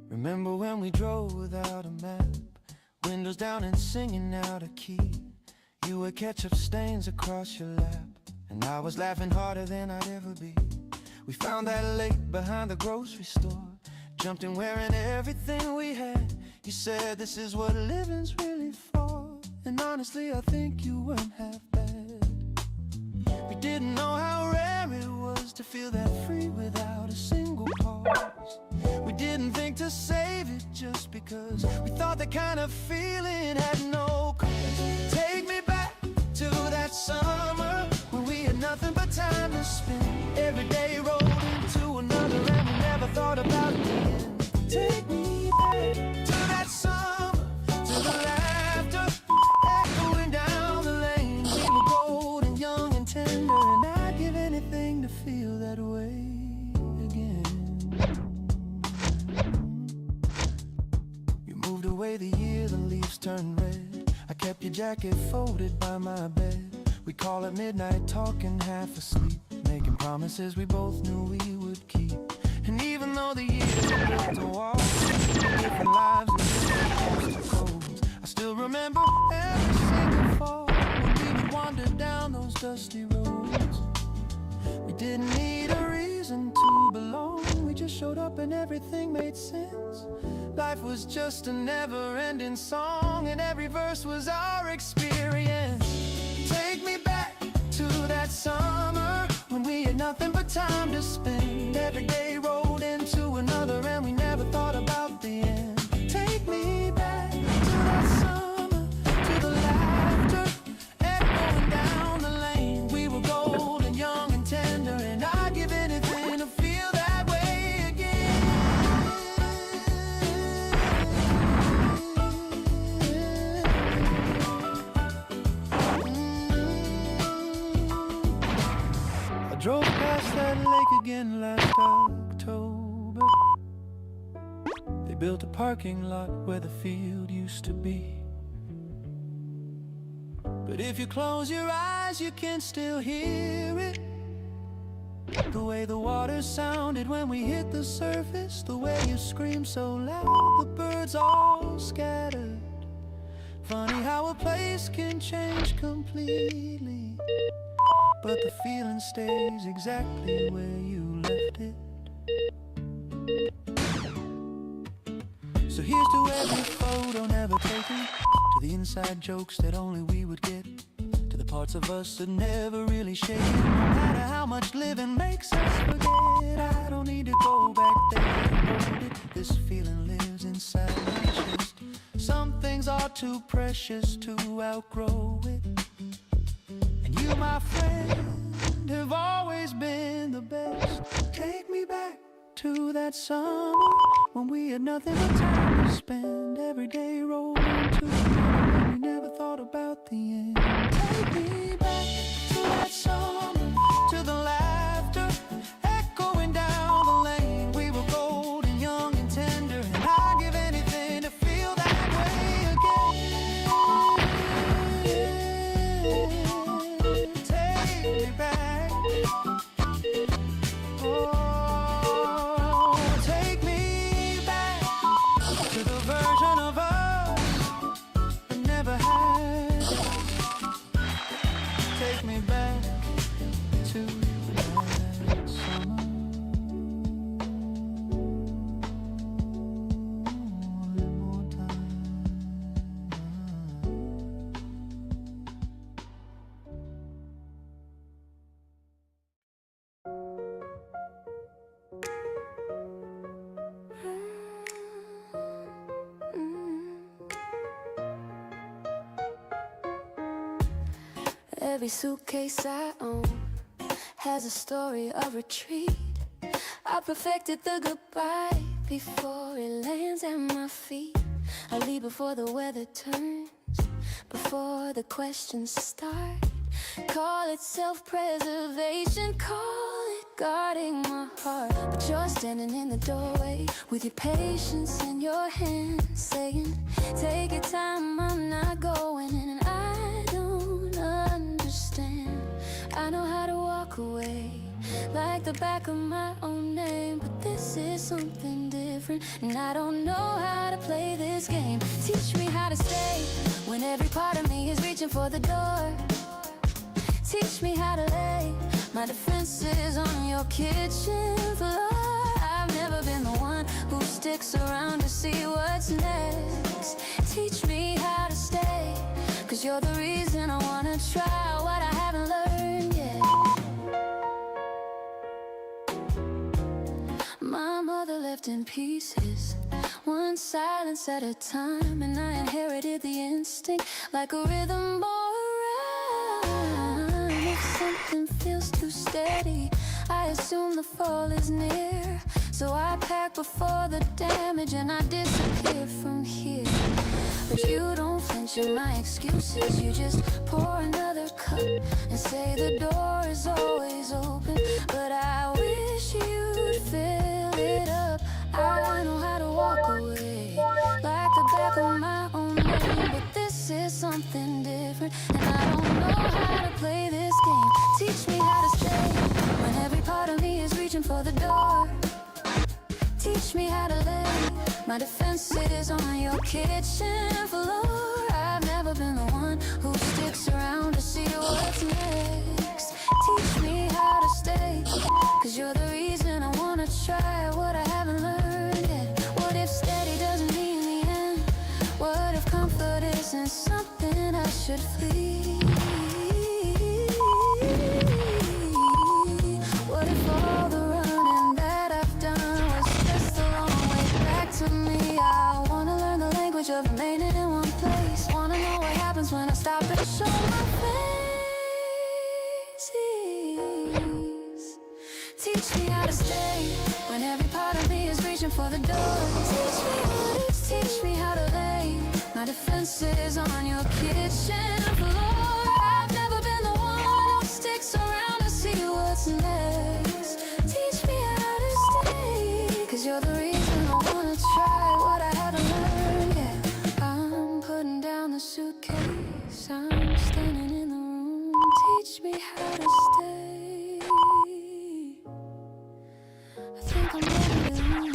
Remember when we drove without a map, windows down and singing out of key? You would catch up stains across your lap, and I was laughing harder than I'd ever be. We found that lake behind the grocery store, jumped in wearing everything we had. You said this is what living's really for, and honestly I think you weren't half bad. We didn't know how rare it was to feel that free without a single pause. We didn't think to save it just because we thought that kind of feeling had no cost. Take me back to that summer when we had nothing but time to spend. Every day rolled into another and we never thought about the end. Take me back to that summer, to the laughter echoing down the lane. We were golden, young and tender, and I'd give anything to feel that way again. You moved away the year the leaves turned red. I kept your jacket folded by my bed. We call at midnight talking half asleep, making promises we both knew we would keep. And even though the years have built a wall, different lives and different codes, I still remember every single fall when we would wander down those dusty roads. We didn't need a reason to belong, we just showed up and everything made sense. Life was just a never-ending song, and every verse was our experience. Take me back to that summer when we had nothing but time to spend. Every day rolled into another and we never thought about the end. Take me back to that summer, to the laughter echoing down the lane. We were golden, young and tender, and I'd give anything to feel that way again. I drove past that lake again last October. They built a parking lot where the field used to be. But if you close your eyes, you can still hear it. The way the water sounded when we hit the surface, the way you screamed so loud, the birds all scattered. Funny how a place can change completely, but the feeling stays exactly where you left it. So here's to every photo never taken, to the inside jokes that only we would get, to the parts of us that never really shake it. No matter how much living makes us forget, I don't need to go back there and hold it. This feeling lives inside my chest. Some things are too precious to outgrow it. And you, my friend, have always been the best. Take me back to that summer when we had nothing but time to spend. Every day rolled into another and we never thought about the end. Take me back to that summer, to the laughter echoing down the lane. We were golden, young and tender, and I'd give anything to feel that way again. Take me back. Oh, take me back to the version of us that never had. Take me back to that summer. One more time. Every suitcase I own has a story of retreat. I perfected the goodbye before it lands at my feet. I leave before the weather turns, before the questions start. Call it self-preservation, call it guarding my heart. But you're standing in the doorway with your patience in your hand, saying, take your time, I'm not going in. And I don't understand. I know how to walk away like the back of my own name, but this is something different, and I don't know how to play this game. Teach me how to stay when every part of me is reaching for the door. Teach me how to lay my defenses on your kitchen floor. I've never been the one who sticks around to see what's next. Teach me how to stay, 'cause you're the reason I wanna try what I haven't learned yet. My mother left in pieces, one silence at a time, and I inherited the instinct like a rhythm or a rhyme. If something feels too steady, I assume the fall is near, so I pack before the damage and I disappear from here. But you don't flinch at my excuses, you just pour another cup and say the door is always open. But I wish you'd fill it up. I know how to walk away like the back of my own name, but this is something different, and I don't know how to play this game. Teach me how to stay when every part of me is reaching for the door. Teach me how to lay my defenses on your kitchen floor. I've never been the one who sticks around to see what's next. Teach me how to stay, 'cause you're the reason I wanna try what I haven't learned yet. What if steady doesn't mean the end? What if comfort isn't something I should flee? What if all the running that I've done was just a long way back to me? I wanna learn the language of remaining in one place. Wanna know what happens when I stop and show my faces. Teach me how to stay when every part of me is reaching for the door. Teach me what it's, teach me how to lay my defenses on your kitchen floor. I've never been the one who sticks around to see what's next. Teach me how to stay, 'cause you're the reason I wanna try what I haven't learned yet. I'm putting down the suitcase, I'm standing in the room. Teach me how to stay. I think I'm ready to move.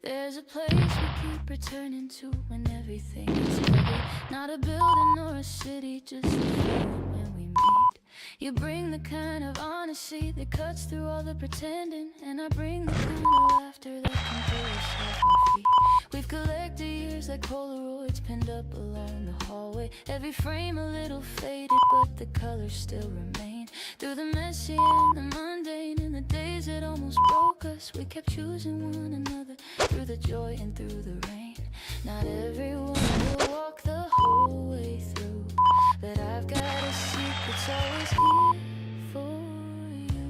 There's a place we keep returning to when everything is heavy. Not a building nor a city, just a feeling when we meet. You bring the kind of honesty that cuts through all the pretending, and I bring the kind of laughter that can pull us off our feet. We've collected years like Polaroids pinned up along the hallway. Every frame a little faded, but the colors still remain. Through the messy and the mundane, and the days that almost broke us, we kept choosing one another through the joy and through the rain. Not everyone will walk the whole way through, but I've got a seat that's always here for you.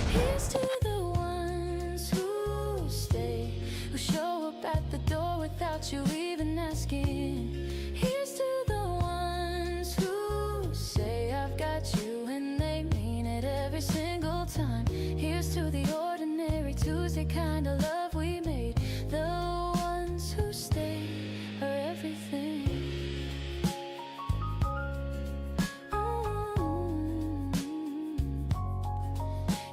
Here's to the ones who stay, who show up at the door without you even asking. Here's to the ones who say I've got you, and they mean it every single time. Here's to the ordinary Tuesday kind of love we made. The ones who stay are everything.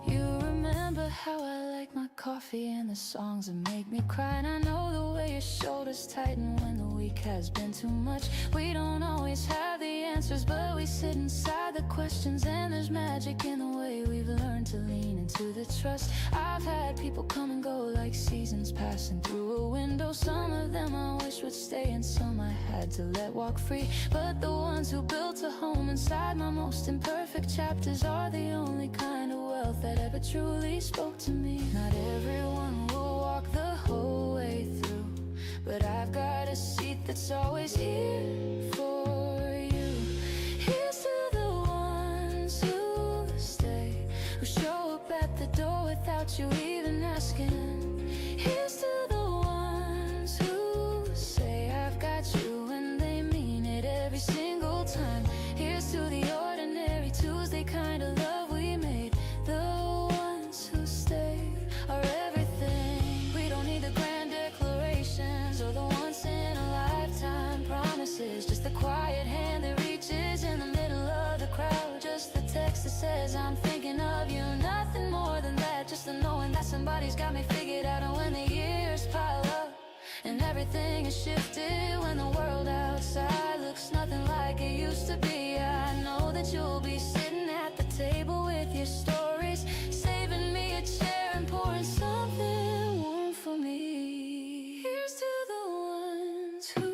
You remember how I like my coffee and the songs that make me cry, and I know the way your shoulders tighten when the week has been too much. We don't always have the answers, but we sit inside the questions, and there's magic in the way we've learned to lean into the trust. I've had people come and go like seasons passing through a window. Some of them I wish would stay, and some I had to let walk free. But the ones who built a home inside my most imperfect chapters are the only kind of wealth that ever truly spoke to me. Not everyone will walk the whole way through, but I've got a seat that's always here for you. Here's to the ones who stay, who show up at the door without you even asking. Here's to the ones who say I've got you, and they mean it every single time. Here's to the ordinary Tuesday kind of love we made. Nobody's got me figured out. And when the years pile up and everything is shifted, when the world outside looks nothing like it used to be, I know that you'll be sitting at the table with your stories, saving me a chair and pouring something warm for me. Here's to the ones who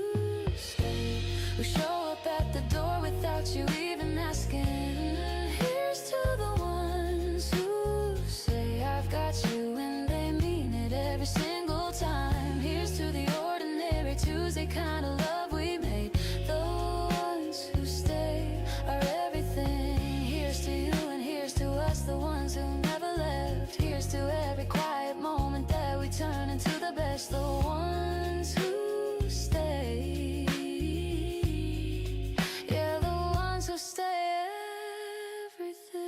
stay, who show up at the door without you even asking. Here's to the ones who say I've got you, and they mean it every single time. Here's to the ordinary Tuesday kind of love we made. The ones who stay are everything. Here's to you and here's to us, the ones who never left. Here's to every quiet moment that we turn into the best. The ones who stay, yeah, the ones who stay everything.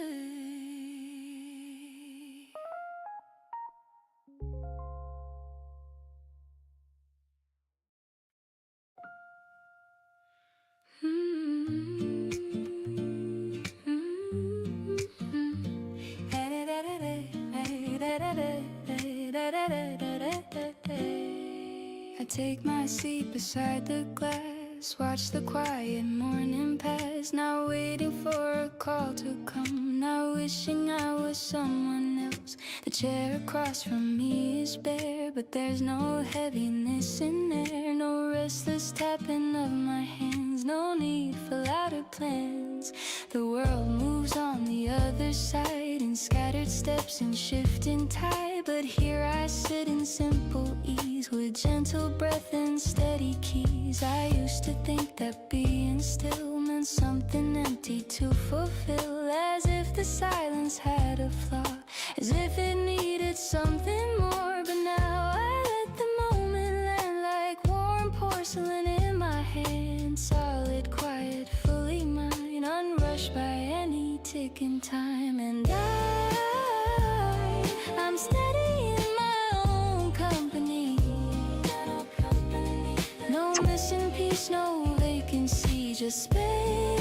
I take my seat beside the glass, watch the quiet morning pass, not waiting for a call to come, not wishing I was someone else. The chair across from me is bare, but there's no heaviness in there, no restless tapping of my hands, no need for louder plans. The world moves on the other side in scattered steps and shifting tide, but here I sit in simple ease with gentle breath and steady keys. I used to think that being still meant something empty to fulfill, as if the silence had a flaw, as if it needed something more. But now I let the moment land like warm porcelain in my hand, solid, quiet, fully mine, unrushed by any ticking time. And I'm steady in my own company, no missing piece, no vacancy, just space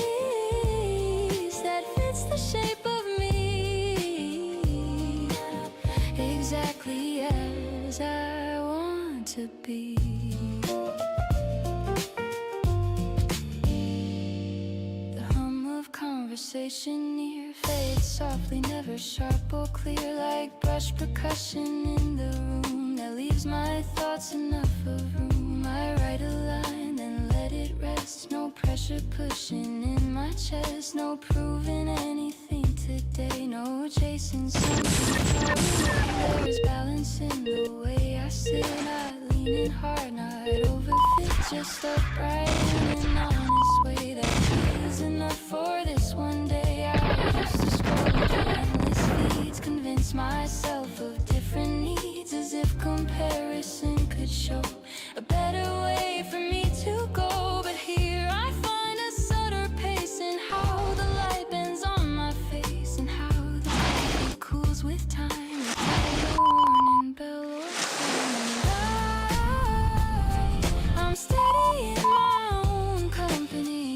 that fits the shape of me, exactly as I want to be. The hum of conversation near fades softly, never sharp or clear, like brush percussion in the room that leaves my thoughts enough of room. I write a line, then let it rest, no pressure pushing in my chest, no proving anything today, no chasing something far away. There's balance in the way I sit, not leaning hard, not overfit, just upright in an honest way that feels enough for this one day. I used to scroll through endless feeds, convince myself of different needs, as if comparison could show a better way for me to go. But here I find a subtle pace in how the light bends on my face, and how the light cools with time, without a warning bell or sign. I'm steady in my own company,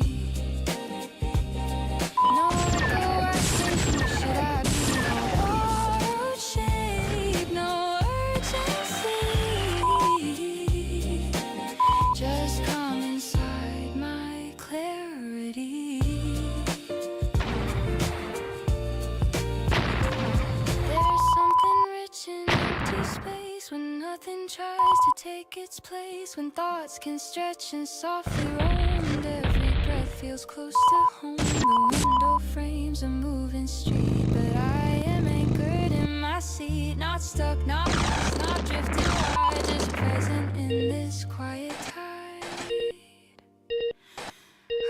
no echo asking who should I be, no borrowed shape, no urgency, just calm inside my clarity. There's something rich in empty space, when nothing tries to take its place, when thoughts can stretch and softly roam, and every breath feels close to home. The window frames a moving street, but I am anchored in my seat, not stuck, not lost, not drifting wide, just present in this quiet tide.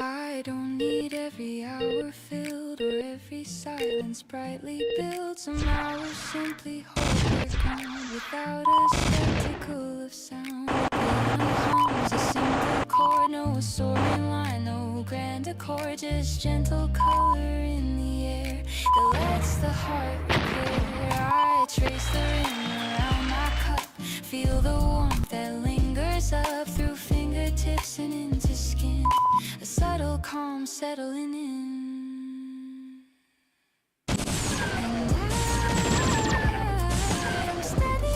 I don't need every hour filled or every silence brightly built. Some hours simply hold their ground without a spectacle of sound. The piano hums a simple chord, no soaring line, no grand accord, just gentle color in the air that lets the heart repair. I trace the ring around my cup, feel the warmth that lingers up through fingertips and into skin, a subtle calm settling in. And I'm steady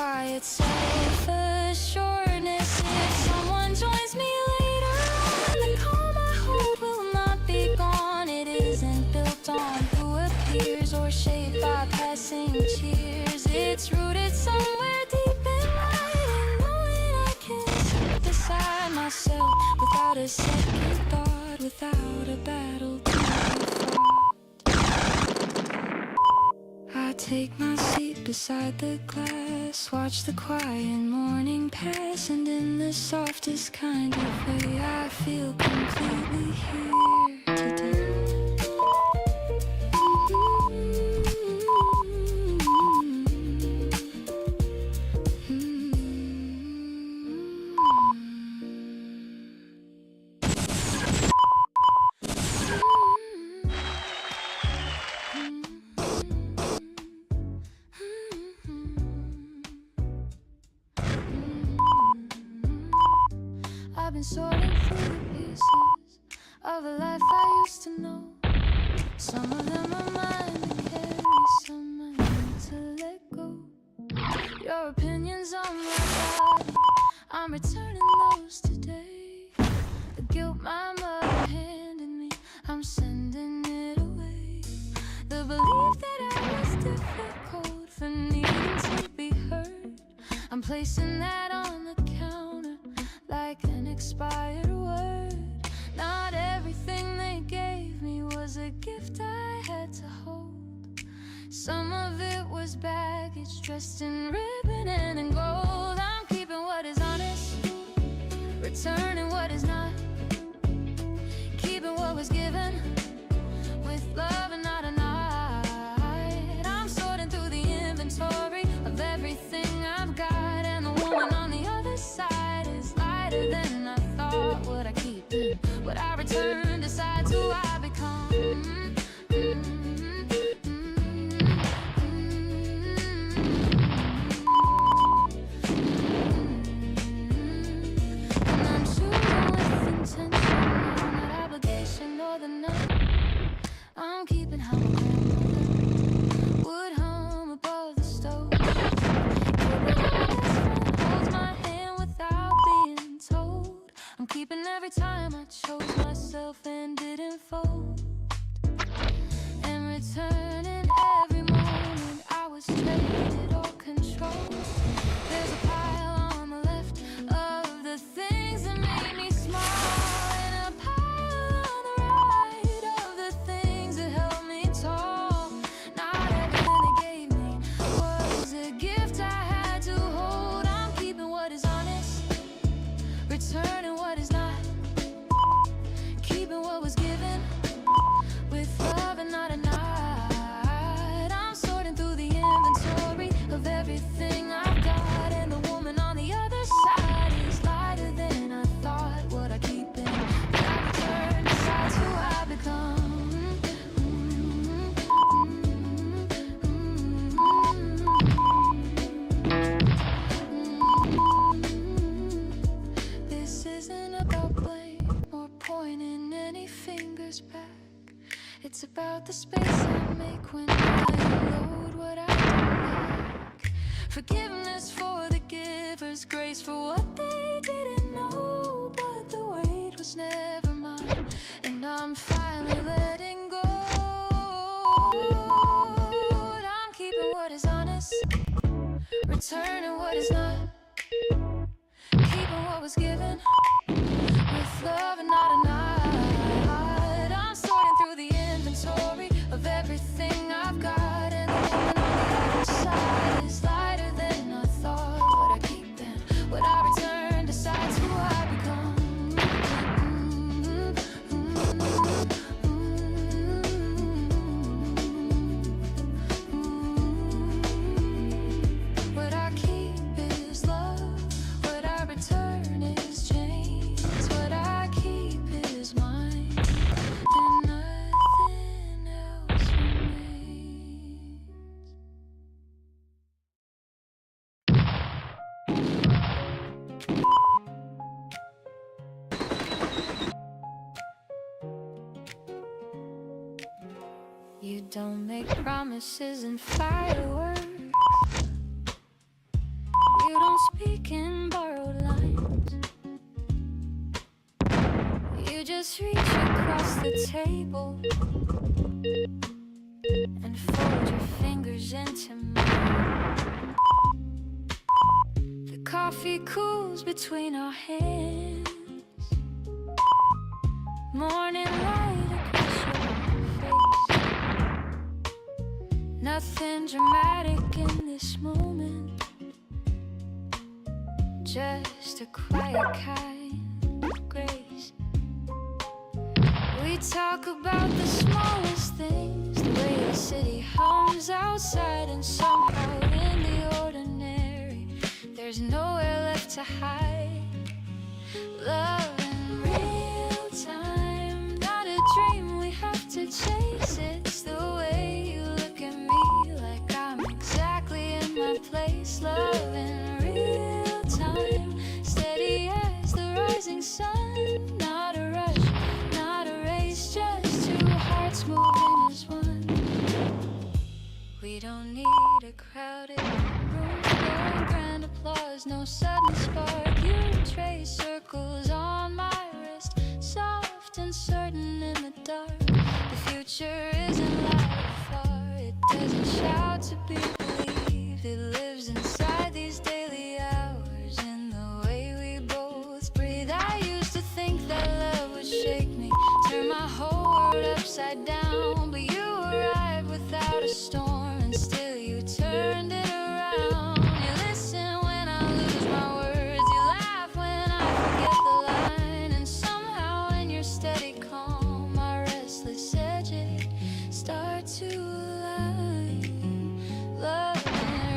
quiet self-assuredness. If someone joins me later on, the calm I hold will not be gone. It isn't built on who appears or shaped by passing cheers. It's rooted somewhere deep inside, knowing I can sit beside myself without a second thought, without a battle to be fought. I take my seat beside the glass, watch the quiet morning pass, and in the softest kind of way I feel completely here today. I've been sorting through the pieces of the life I used to know. Some of them are mine to carry, some I need to let go. Your opinions on my body, I'm returning those today. The guilt my mother handed me, I'm sending it away. The belief that I was difficult for needing to be heard, I'm placing that on the counter like an expired word. Not everything they gave me was a gift I had to hold. Some of it was baggage dressed in ribbon and in gold. I'm keeping what is honest, returning what is not, keeping what was given with love and not a night. I'm sorting through the inventory of everything I've got, and the woman on the other side is lighter than I thought. What I keep in, what I return, decides who I become. And I'm choosing with intention, not obligation or the none. I'm keeping how my grandmother would hum above the stove. Holds my hand without being told. I'm keeping every time I chose myself and didn't fold. And returning every moment I was traded or controlled. There's a pile on the left of the things that made me small, and a pile on the right of the things that held me tall. Not everything they gave me was a gift I had to hold. I'm keeping what is honest, returning what is not, keeping what was given with love and not a night. I'm sorting through the inventory of everything I've got, and the woman on the other side is lighter than I thought. What I keep in, what I return, decides who I become. This isn't about blame or pointing any fingers back. It's about the space I make when I unload what I don't like. Forgiveness for the givers, grace for what they didn't know. But the weight was never mine, and I'm finally letting go. I'm keeping what is honest, returning what is not, keeping what was given with love and not a night. I'm sorting through the inventory of everything I've got, and the woman on the other side is lighter than I thought. What I keep in, what I return, decides who I become. What I keep is love, what I return is change. What I keep is mine, and nothing else remains. You don't make promises and fireworks. don't speak in borrowed lines. You just reach across the table and fold your fingers into mine. The coffee cools between our hands. Morning light across your face. Nothing dramatic in this moment, just a quiet kind of grace. We talk about the smallest things, the way the city hums outside, and somehow in the ordinary there's nowhere left to hide. Love in real time, not a dream we have to chase. It's the way you look at me, like I'm exactly in my place. Love in real time, steady as the rising sun. Not a rush, not a race, just two hearts moving as one. We don't need a crowded room, no grand applause, no sudden spark. You trace circles on my wrist, soft and certain in the dark. The future isn't loud or far, it doesn't shout to be believed. It lives inside these daily hours, in the way we both breathe. I used to think that love would shake me, turn my whole world upside down, but you arrived without a storm, and still you turned it around. You listen when I lose my words, you laugh when I forget the line, and somehow in your steady calm my restless edges start to align. Love in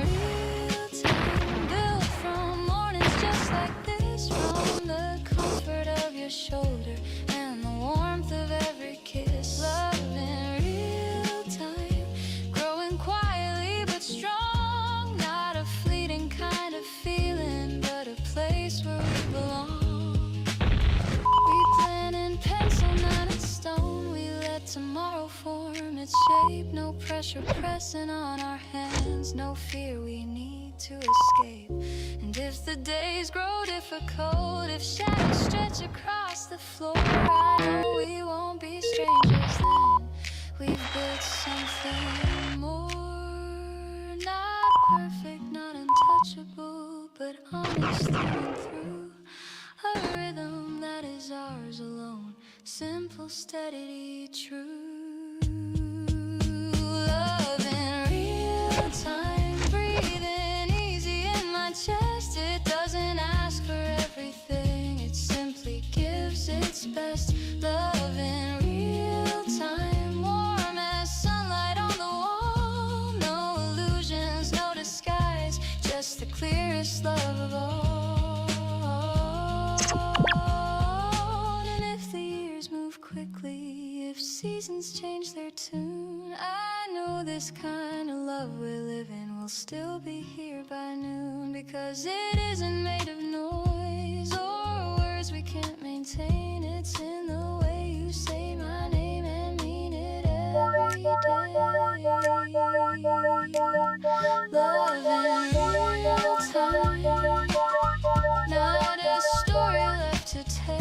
real time, built from mornings just like this, from the comfort of your shoulder and the warmth of every kiss. Love in real time, growing quietly but strong, not a fleeting kind of feeling, but a place where we belong. We plan in pencil, not in stone. We let tomorrow form its shape. No pressure pressing on our hands, no fear we need to escape. And if the days grow difficult, if shadows stretch across the floor, I know we won't be strangers then. We've built something more, not perfect, not untouchable, but honest through and through. A rhythm that is ours alone, simple, steady, true. Love in real time, breathing easy in my chest. It doesn't ask for everything, it simply gives its best. Love in real time, warm as sunlight on the wall. No illusions, no disguise, just the clearest love of all. And if the years move quickly, if seasons change their tune, I know this kind of love we're living will still be here by noon, because it isn't made of noise or words we can't maintain. It's in the way you say my name and mean it every day. Love in real time, not a story left to tell.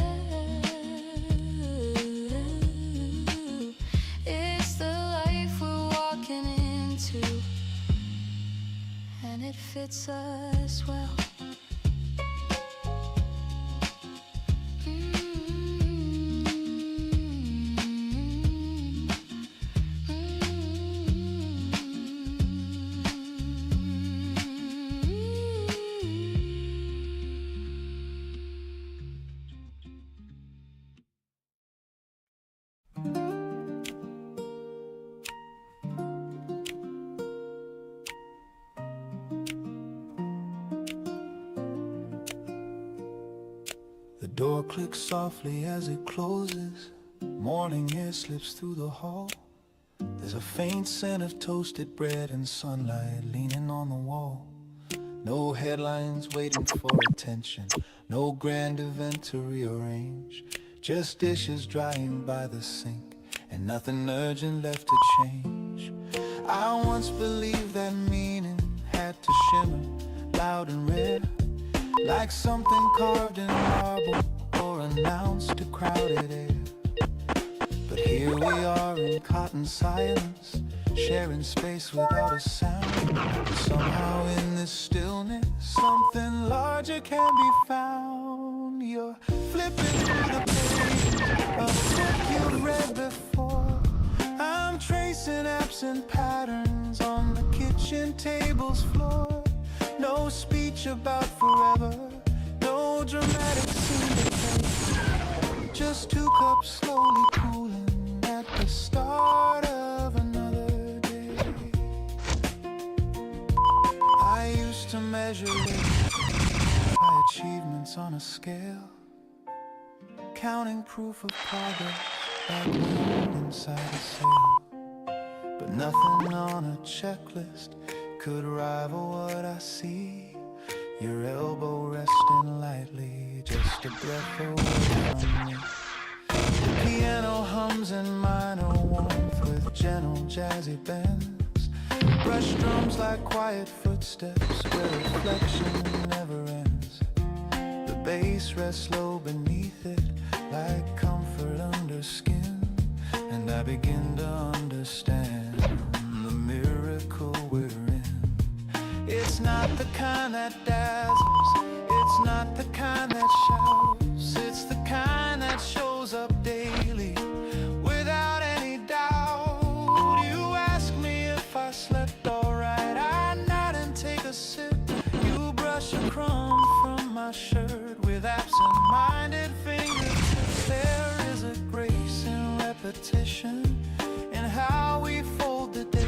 It's the life we're walking into, and it fits us well. The door clicks softly as it closes. Morning air slips through the hall. There's a faint scent of toasted bread and sunlight leaning on the wall. No headlines waiting for attention, no grand event to rearrange. Just dishes drying by the sink, and nothing urgent left to change. I once believed that meaning had to shimmer loud and rare, like something carved in marble or announced to crowded air. But here we are in cotton silence, sharing space without a sound. Somehow in this stillness, something larger can be found. You're flipping through the page of a book you've read before. I'm tracing absent patterns on the kitchen table's floor. No speech about forever, no dramatic scene to play. Just two cups slowly cooling at the start of another day. I used to measure my achievements on a scale, counting proof of progress like wind inside a sail. But nothing on a checklist could rival what I see. Your elbow resting lightly, just a breath away from me. The piano hums in minor warmth with gentle jazzy bends. Brush drums like quiet footsteps where reflection never ends. The bass rests low beneath it like comfort under skin. And I begin to understand the miracle we're in. It's not the kind that dazzles, it's not the kind that shouts. It's the kind that shows up daily without any doubt. You ask me if I slept alright, I nod and take a sip. You brush a crumb from my shirt with absent-minded fingertips. There is a grace in repetition, in how we fold the day,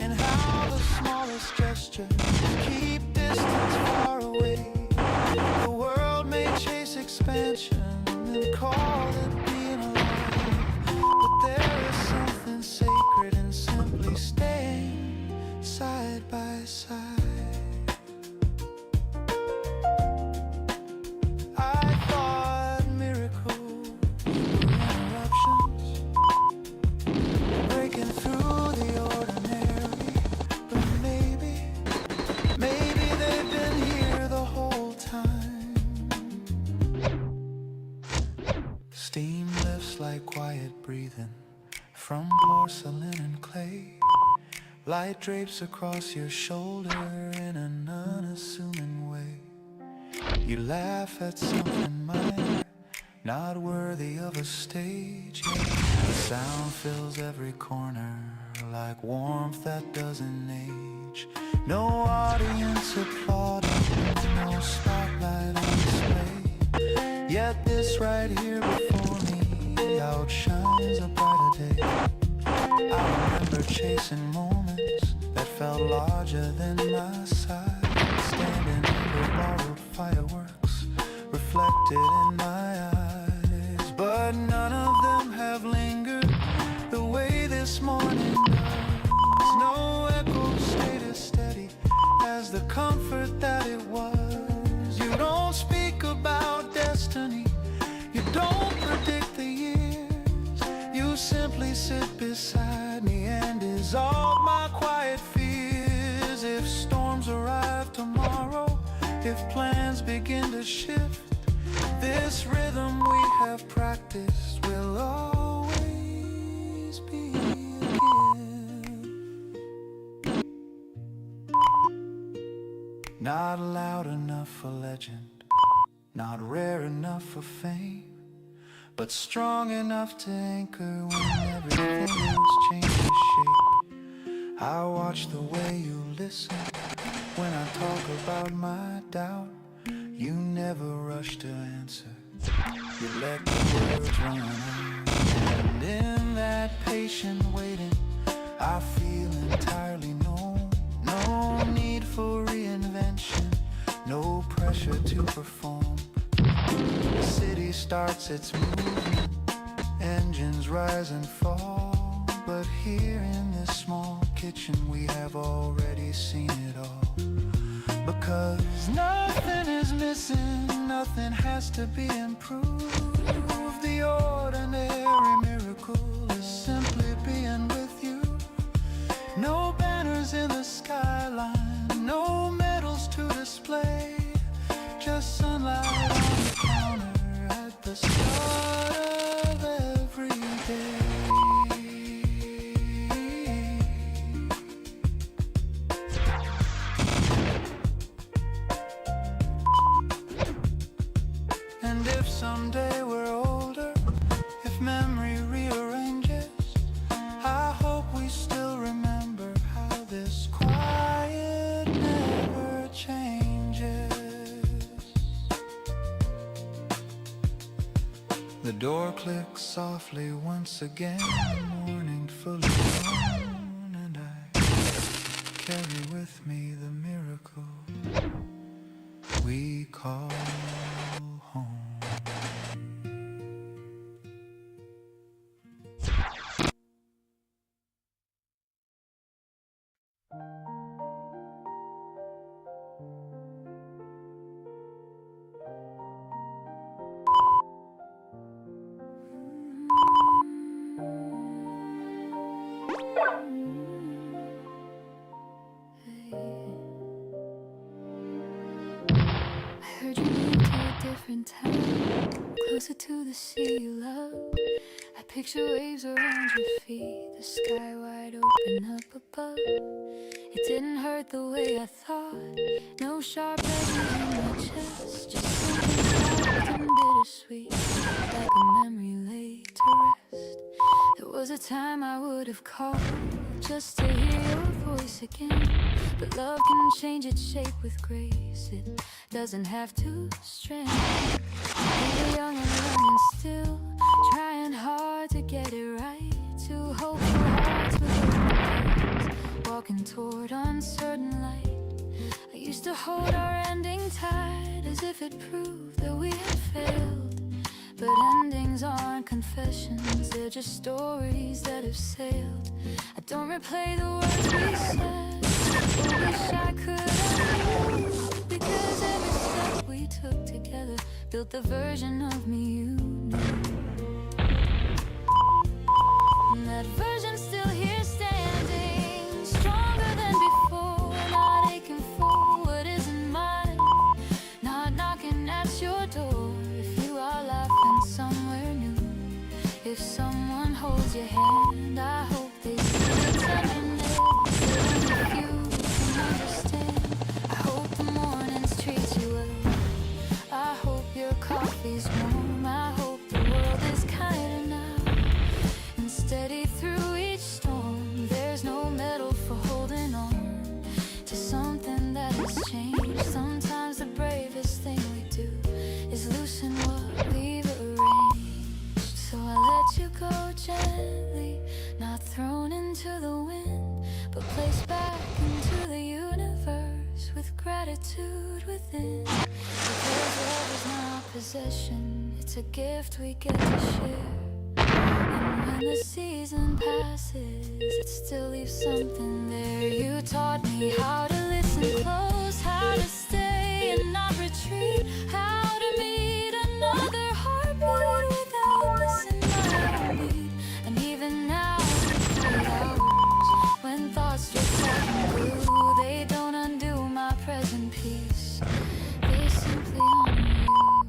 in how the smallest gesture keep distance far away. The world may chase expansion and call it being alive, but there is something sacred in simply staying side by side. I thought miracles were interruptions, breaking through the ordinary, but maybe they've been here the whole time. Steam lifts like quiet breathing from porcelain and clay. Light drapes across your shoulder in an unassuming way. You laugh at something minor, not worthy of a stage. The sound fills every corner like warmth that doesn't age. No audience applauding, no spotlight on display. Yet this right here before me outshines a brighter day. I remember chasing moments that felt larger than my size, standing under borrowed fireworks reflected in my eyes. But none of them have lingered the way this morning does. No echo stayed as steady as the comfort that it was. You don't speak about destiny, you don't predict the years. You simply sit beside me and dissolve my quiet fears. If storms arrive tomorrow, if plans begin to shift, this rhythm we have practiced will always be a gift. Not loud enough for legend, not rare enough for fame, but strong enough to anchor when everything else changes shape. I watch the way you listen when I talk about my doubt. You never rush to answer, you let the words run out. And in that patient waiting, I feel entirely known. No need for reinvention, no pressure to perform. The city starts its movement, engines rise and fall. But here in this small kitchen we have already seen it all. Because nothing is missing, nothing has to be improved. The ordinary miracle is simply being with you. No banners in the skyline, no medals candles to display, just sunlight on the counter at the start of every day. And if someday we're older, if memory rearranges, I hope we still remember how this quiet never changes. The door clicks softly once again, the morning fully grown, and I carry with me the miracle we call home. I heard you moved to a different town, closer to the sea you love. I picture waves around your feet, the sky wide open up above. It didn't hurt the way I thought, no sharp edges in my chest, just something soft and bittersweet, like a memory laid to rest. There was a time I would have called just to hear your voice again, but love can change its shape with grace. It doesn't have to strain. We were young and learning still, trying hard to get it right, two hopeful hearts with open eyes, walking toward uncertain light. I used to hold our ending tight, as if it proved that we had failed. But endings aren't confessions, they're just stories that have sailed. I don't replay the words we said, I wish I could undo, because every step we took together built the version of me you knew. And that version's still here standing, stronger than before, not aching for what isn't mine, not knocking at your door. If you are laughing somewhere new, if someone holds your hand, I hope they see the tenderness. If you can understand, I hope the mornings treat you well, I hope your coffee's warm, I hope the world is kinder now and steady through each storm. There's no medal for holding on to something that has changed. Sometimes the bravest thing we do is loosen what we've arranged. So I let you go gently, not thrown into the wind, but placed back into the universe with gratitude within. Because love is not possession, it's a gift we get to share. And when the season passes, it still leaves something there. You taught me how to listen close, how to stay and not retreat, how to meet another heartbeat without missing my beat. And even now, quiet hours, when thoughts drift back and blue, they don't undo my present peace, they simply honor you.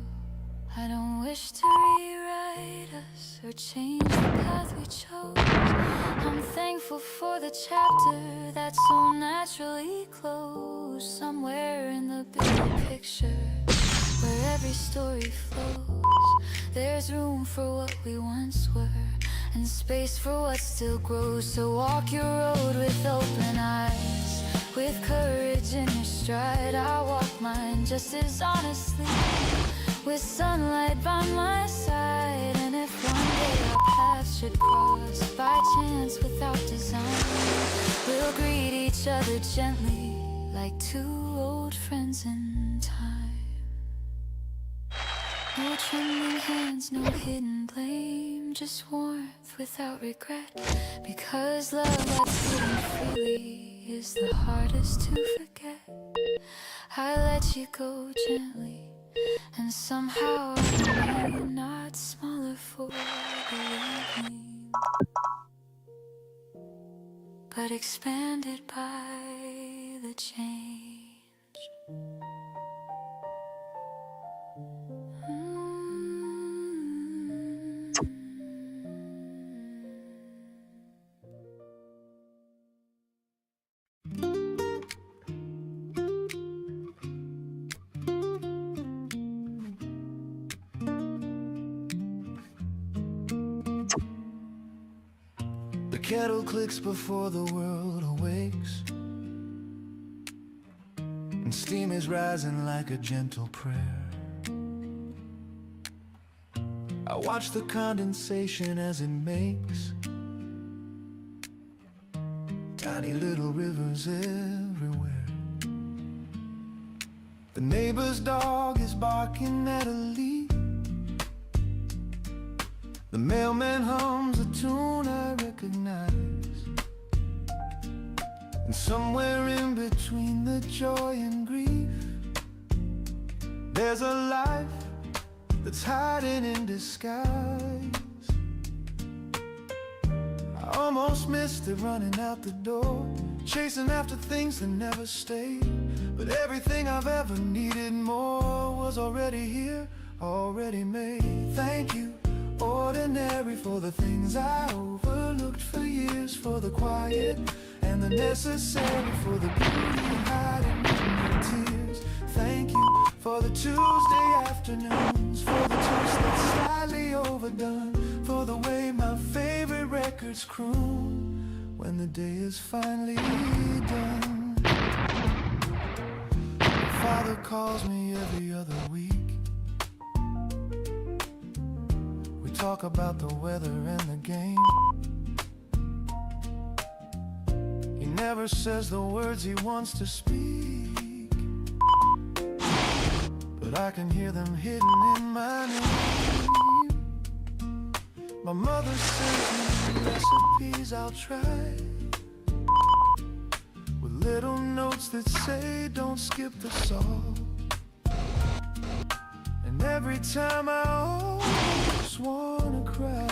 I don't wish to rewrite us or change the path we chose. I'm thankful for the chapter that's so naturally closed. Somewhere in the bigger picture, where every story flows, there's room for what we once were, and space for what still grows. So walk your road with open eyes, with courage in your stride. I walk mine just as honestly, with sunlight by my side. And if one day our paths should cross by chance without design, we'll greet each other gently like two old friends in time. No trembling hands, no hidden blame, just warmth without regret. Because love that's given freely is the hardest to forget. I let you go gently, and somehow I remain not smaller for the evening, but expanded by the change. kettle clicks before the world awakes, and steam is rising like a gentle prayer. I watch the condensation as it makes tiny little rivers everywhere. The neighbor's dog is barking at a leaf. The mailman hums a tune I recognize. And somewhere in between the joy and grief, there's a life that's hiding in disguise. I almost missed it running out the door, chasing after things that never stayed. But everything I've ever needed more was already here, already made. Thank you, ordinary, for the things I overlooked for years, for the quiet and the necessary, for the beauty hiding in the tears. Thank you for the Tuesday afternoons, for the toast that's slightly overdone, for the way my favorite records croon when the day is finally done. My father calls me every other week. We talk about the weather and the game. He never says the words he wants to speak, but I can hear them hidden in my name. My mother sends me recipes I'll try, with little notes that say don't skip the salt. And every time I almost wanna cry,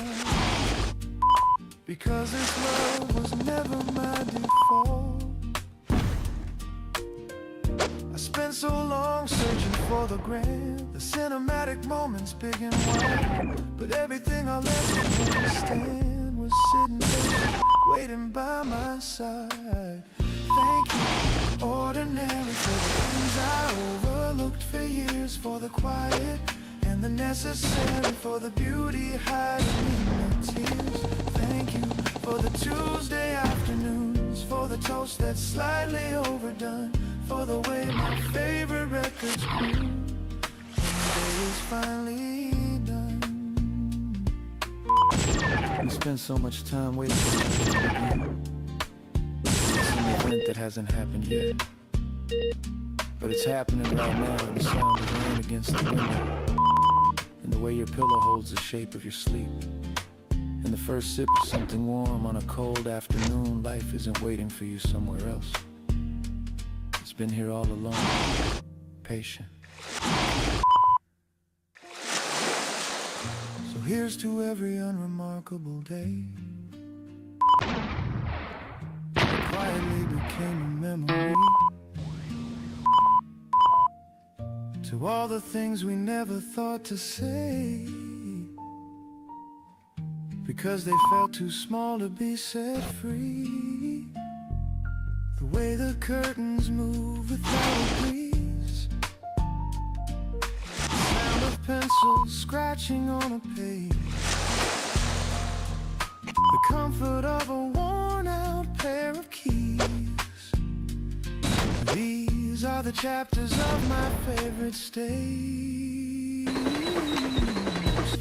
because this love was never my default. I spent so long searching for the grand, the cinematic moments big and wide, but everything I'll ever understand was sitting there, waiting by my side. Thank you, ordinary, for the things I overlooked for years, for the quiet and the necessary, for the beauty hiding in the tears. Thank you for the Tuesday afternoons, for the toast that's slightly overdone, for the way my favorite records grew when the day is finally done. We spend so much time waiting for it to begin. It's an event that hasn't happened yet, but it's happening right now in the sound of rain against the window, and the way your pillow holds the shape of your sleep, and the first sip of something warm on a cold afternoon. Life isn't waiting for you somewhere else. It's been here all along, patient. So here's to every unremarkable day that quietly became a memory, to all the things we never thought to say, because they felt too small to be set free. The way the curtains move without a breeze, the sound of pencils scratching on a page, the comfort of a worn-out pair of keys. These are the chapters of my favorite stage.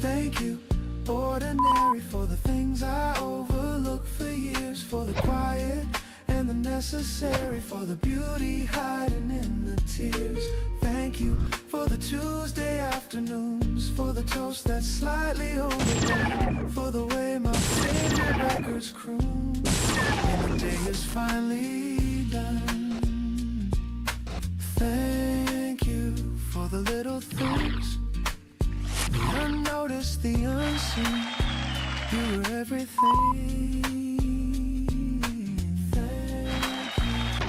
Thank you, ordinary, for the things I overlooked for years, for the quiet and the necessary, for the beauty hiding in the tears. Thank you for the Tuesday afternoons, for the toast that's slightly overdone, for the way my favorite records croon when the day is finally done. Thank you for the little things, the unnoticed, the unseen. You were everything.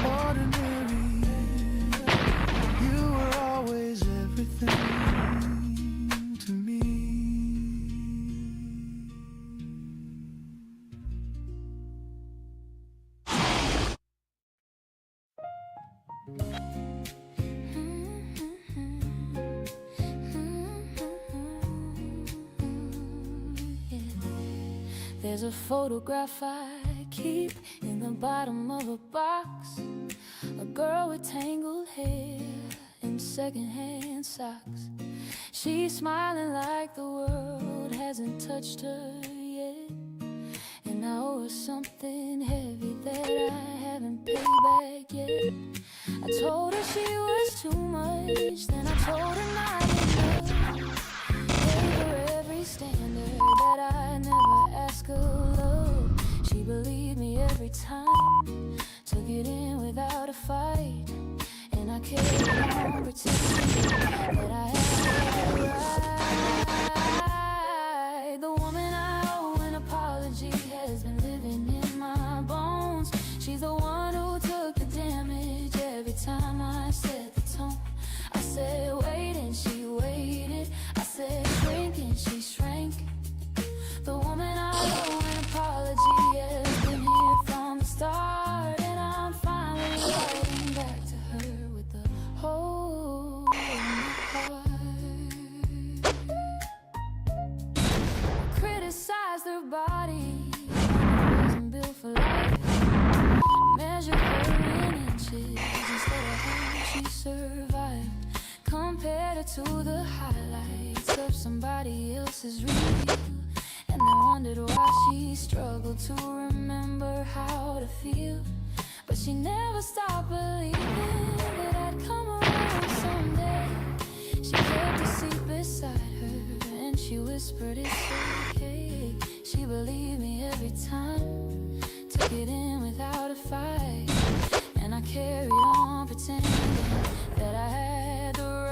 Ordinary, you were always everything to me. There's a photograph I deep in the bottom of a box. A girl with tangled hair and secondhand socks. She's smiling like the world hasn't touched her yet. And I owe her something heavy that I haven't paid back yet. I told her she was too much, then I told her not enough. Gave her every standard that I never asked of love. She believed me every time, took it in without a fight. And I carried on pretending that I had it right. The woman I owe an apology has been living in my bones. She's the one who took the damage every time I set the tone. I said wait and she waited. I said shrink and she shrank. The woman I owe an apology has been here from the start. And I'm finally writing back to her with the hole in my heart. I criticized her body, wasn't built for life. Measured her in inches instead of how she survived. Compared her to the highlights of somebody else's reel. And I wondered why she struggled to remember how to feel. But she never stopped believing that I'd come around someday. She kept a seat beside her and she whispered it's okay. She believed me every time, took it in without a fight. And I carried on pretending that I had the right.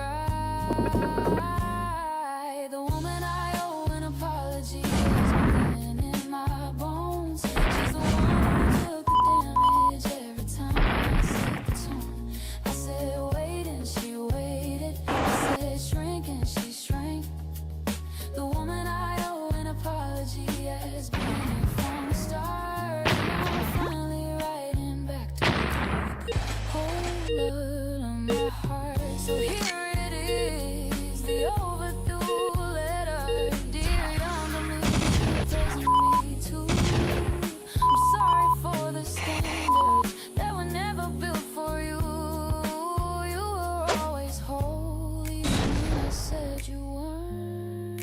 The woman I owe an apology has been living in my bones. She's the one who took the damage every time I set the tone. I said wait and she waited. I said shrink and she shrank. The woman I owe an apology has been here from the start. And I'm finally writing back to her with the whole lot of my heart. So here it is, the overdue letter. Dear young to me, tells me too. I'm sorry for the standards that were never built for you. You were always holy when I said you weren't.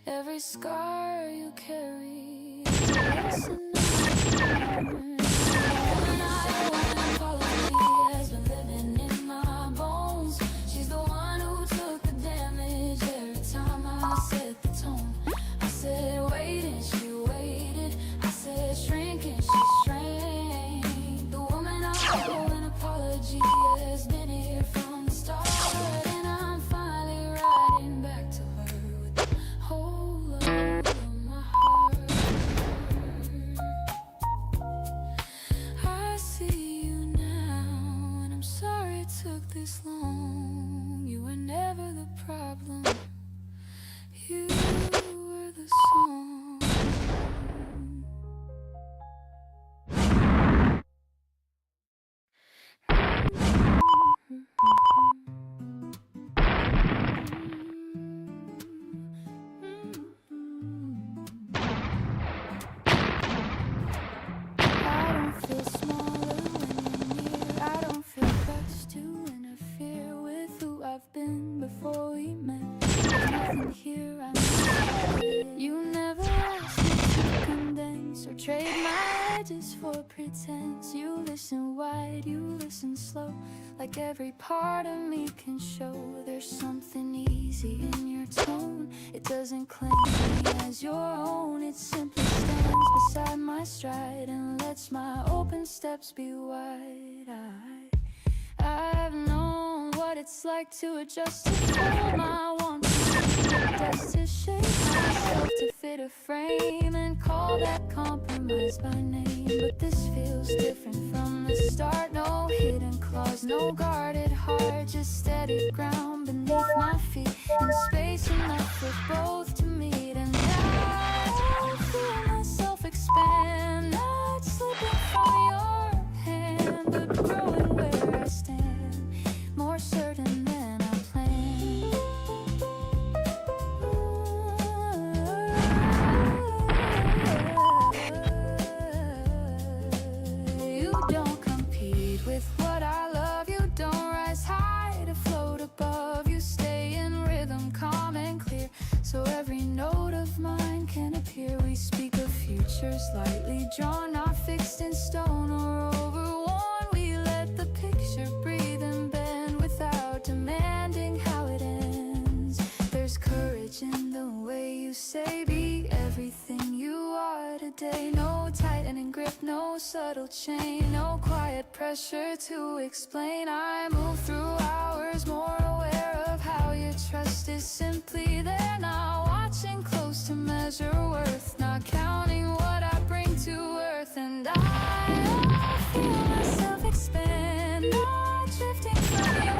Every scar you carry is a lesson I learned. And I owe an apology has been living in my bones. She's the one who took the damage every time I set the tone. I said wait and she waited. I said shrink and she shrank. The woman I owe an apology has been here from the start. And I'm finally writing back to her with the whole of my heart. I see you now, and I'm sorry it took this long. You were never the problem, you were the song. I don't feel smaller when you're near. I don't feel pressed to interfere with who I've been before we met. There's nothing here I'm not. You never asked me to condense or trade my edges for pretense. You listen wide, you listen slow, like every part of me can show. There's something easy in your tone. It doesn't claim me as your own. It simply stands beside my stride and lets my open steps be wide-eyed. I've known what it's like to adjust to fold my wants, just to shape myself to fit a frame and call that compromise by name. But this feels different from the start. No hidden claws, no guarded heart, just steady ground beneath my feet and space enough for both to meet. And I feel myself expand, not slipping from your hand, but growing where I stand, more certain than I planned. subtle chain, no quiet pressure to explain. I move through hours, more aware of how your trust is simply there. Not watching close to measure worth, not counting what I bring to earth. And I feel myself expand, not drifting from your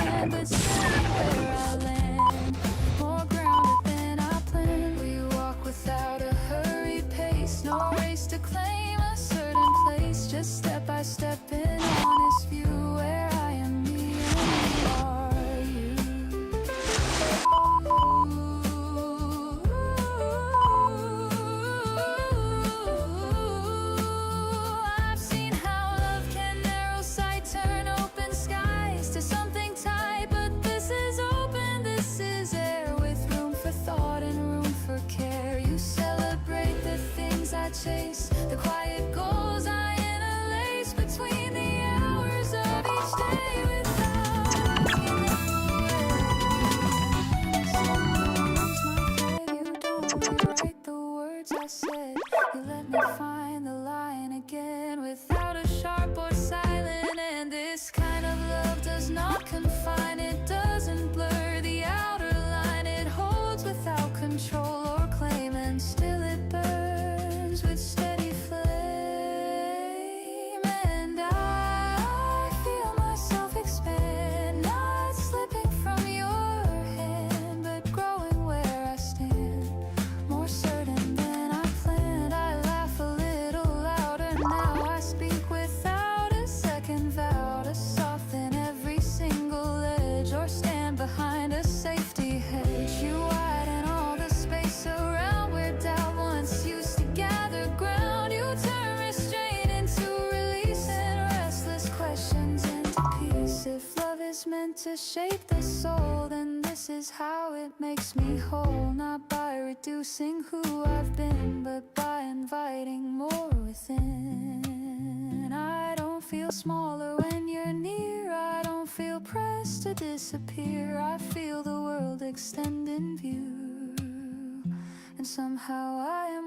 hand, but steady where I land, more grounded than I planned. We walk without a hurried pace, no race to claim a certain place, just step by step in honest view, where I am me and you are you. I've seen how love can narrow sight, turn open skies to something tight, but this is open, this is air with room for thought and room for care. You celebrate the things I chase, the quiet goals I interlace between the hours of each day without asking them away. You don't rewrite the words I said, you let me find the line again without a sharp or silent end. This kind of love does not confine, it doesn't blur the outer line, it holds without control or claim, and still it burns with steady flame. And I feel myself expand, not slipping from your hand, but growing where I stand, more certain than I planned. I laugh a little louder now, I speak without a second vow to soften every single edge or stand behind a safety hedge. You widen all the space around where doubt once used to gather ground. You turn restraint into release and restless questions into peace. If love is meant to shape the soul, then this is how it makes me whole, not by reducing who I've been, but by inviting more within. I don't feel smaller when you're near, I don't feel pressed to disappear, I feel the world extend in view, and somehow I am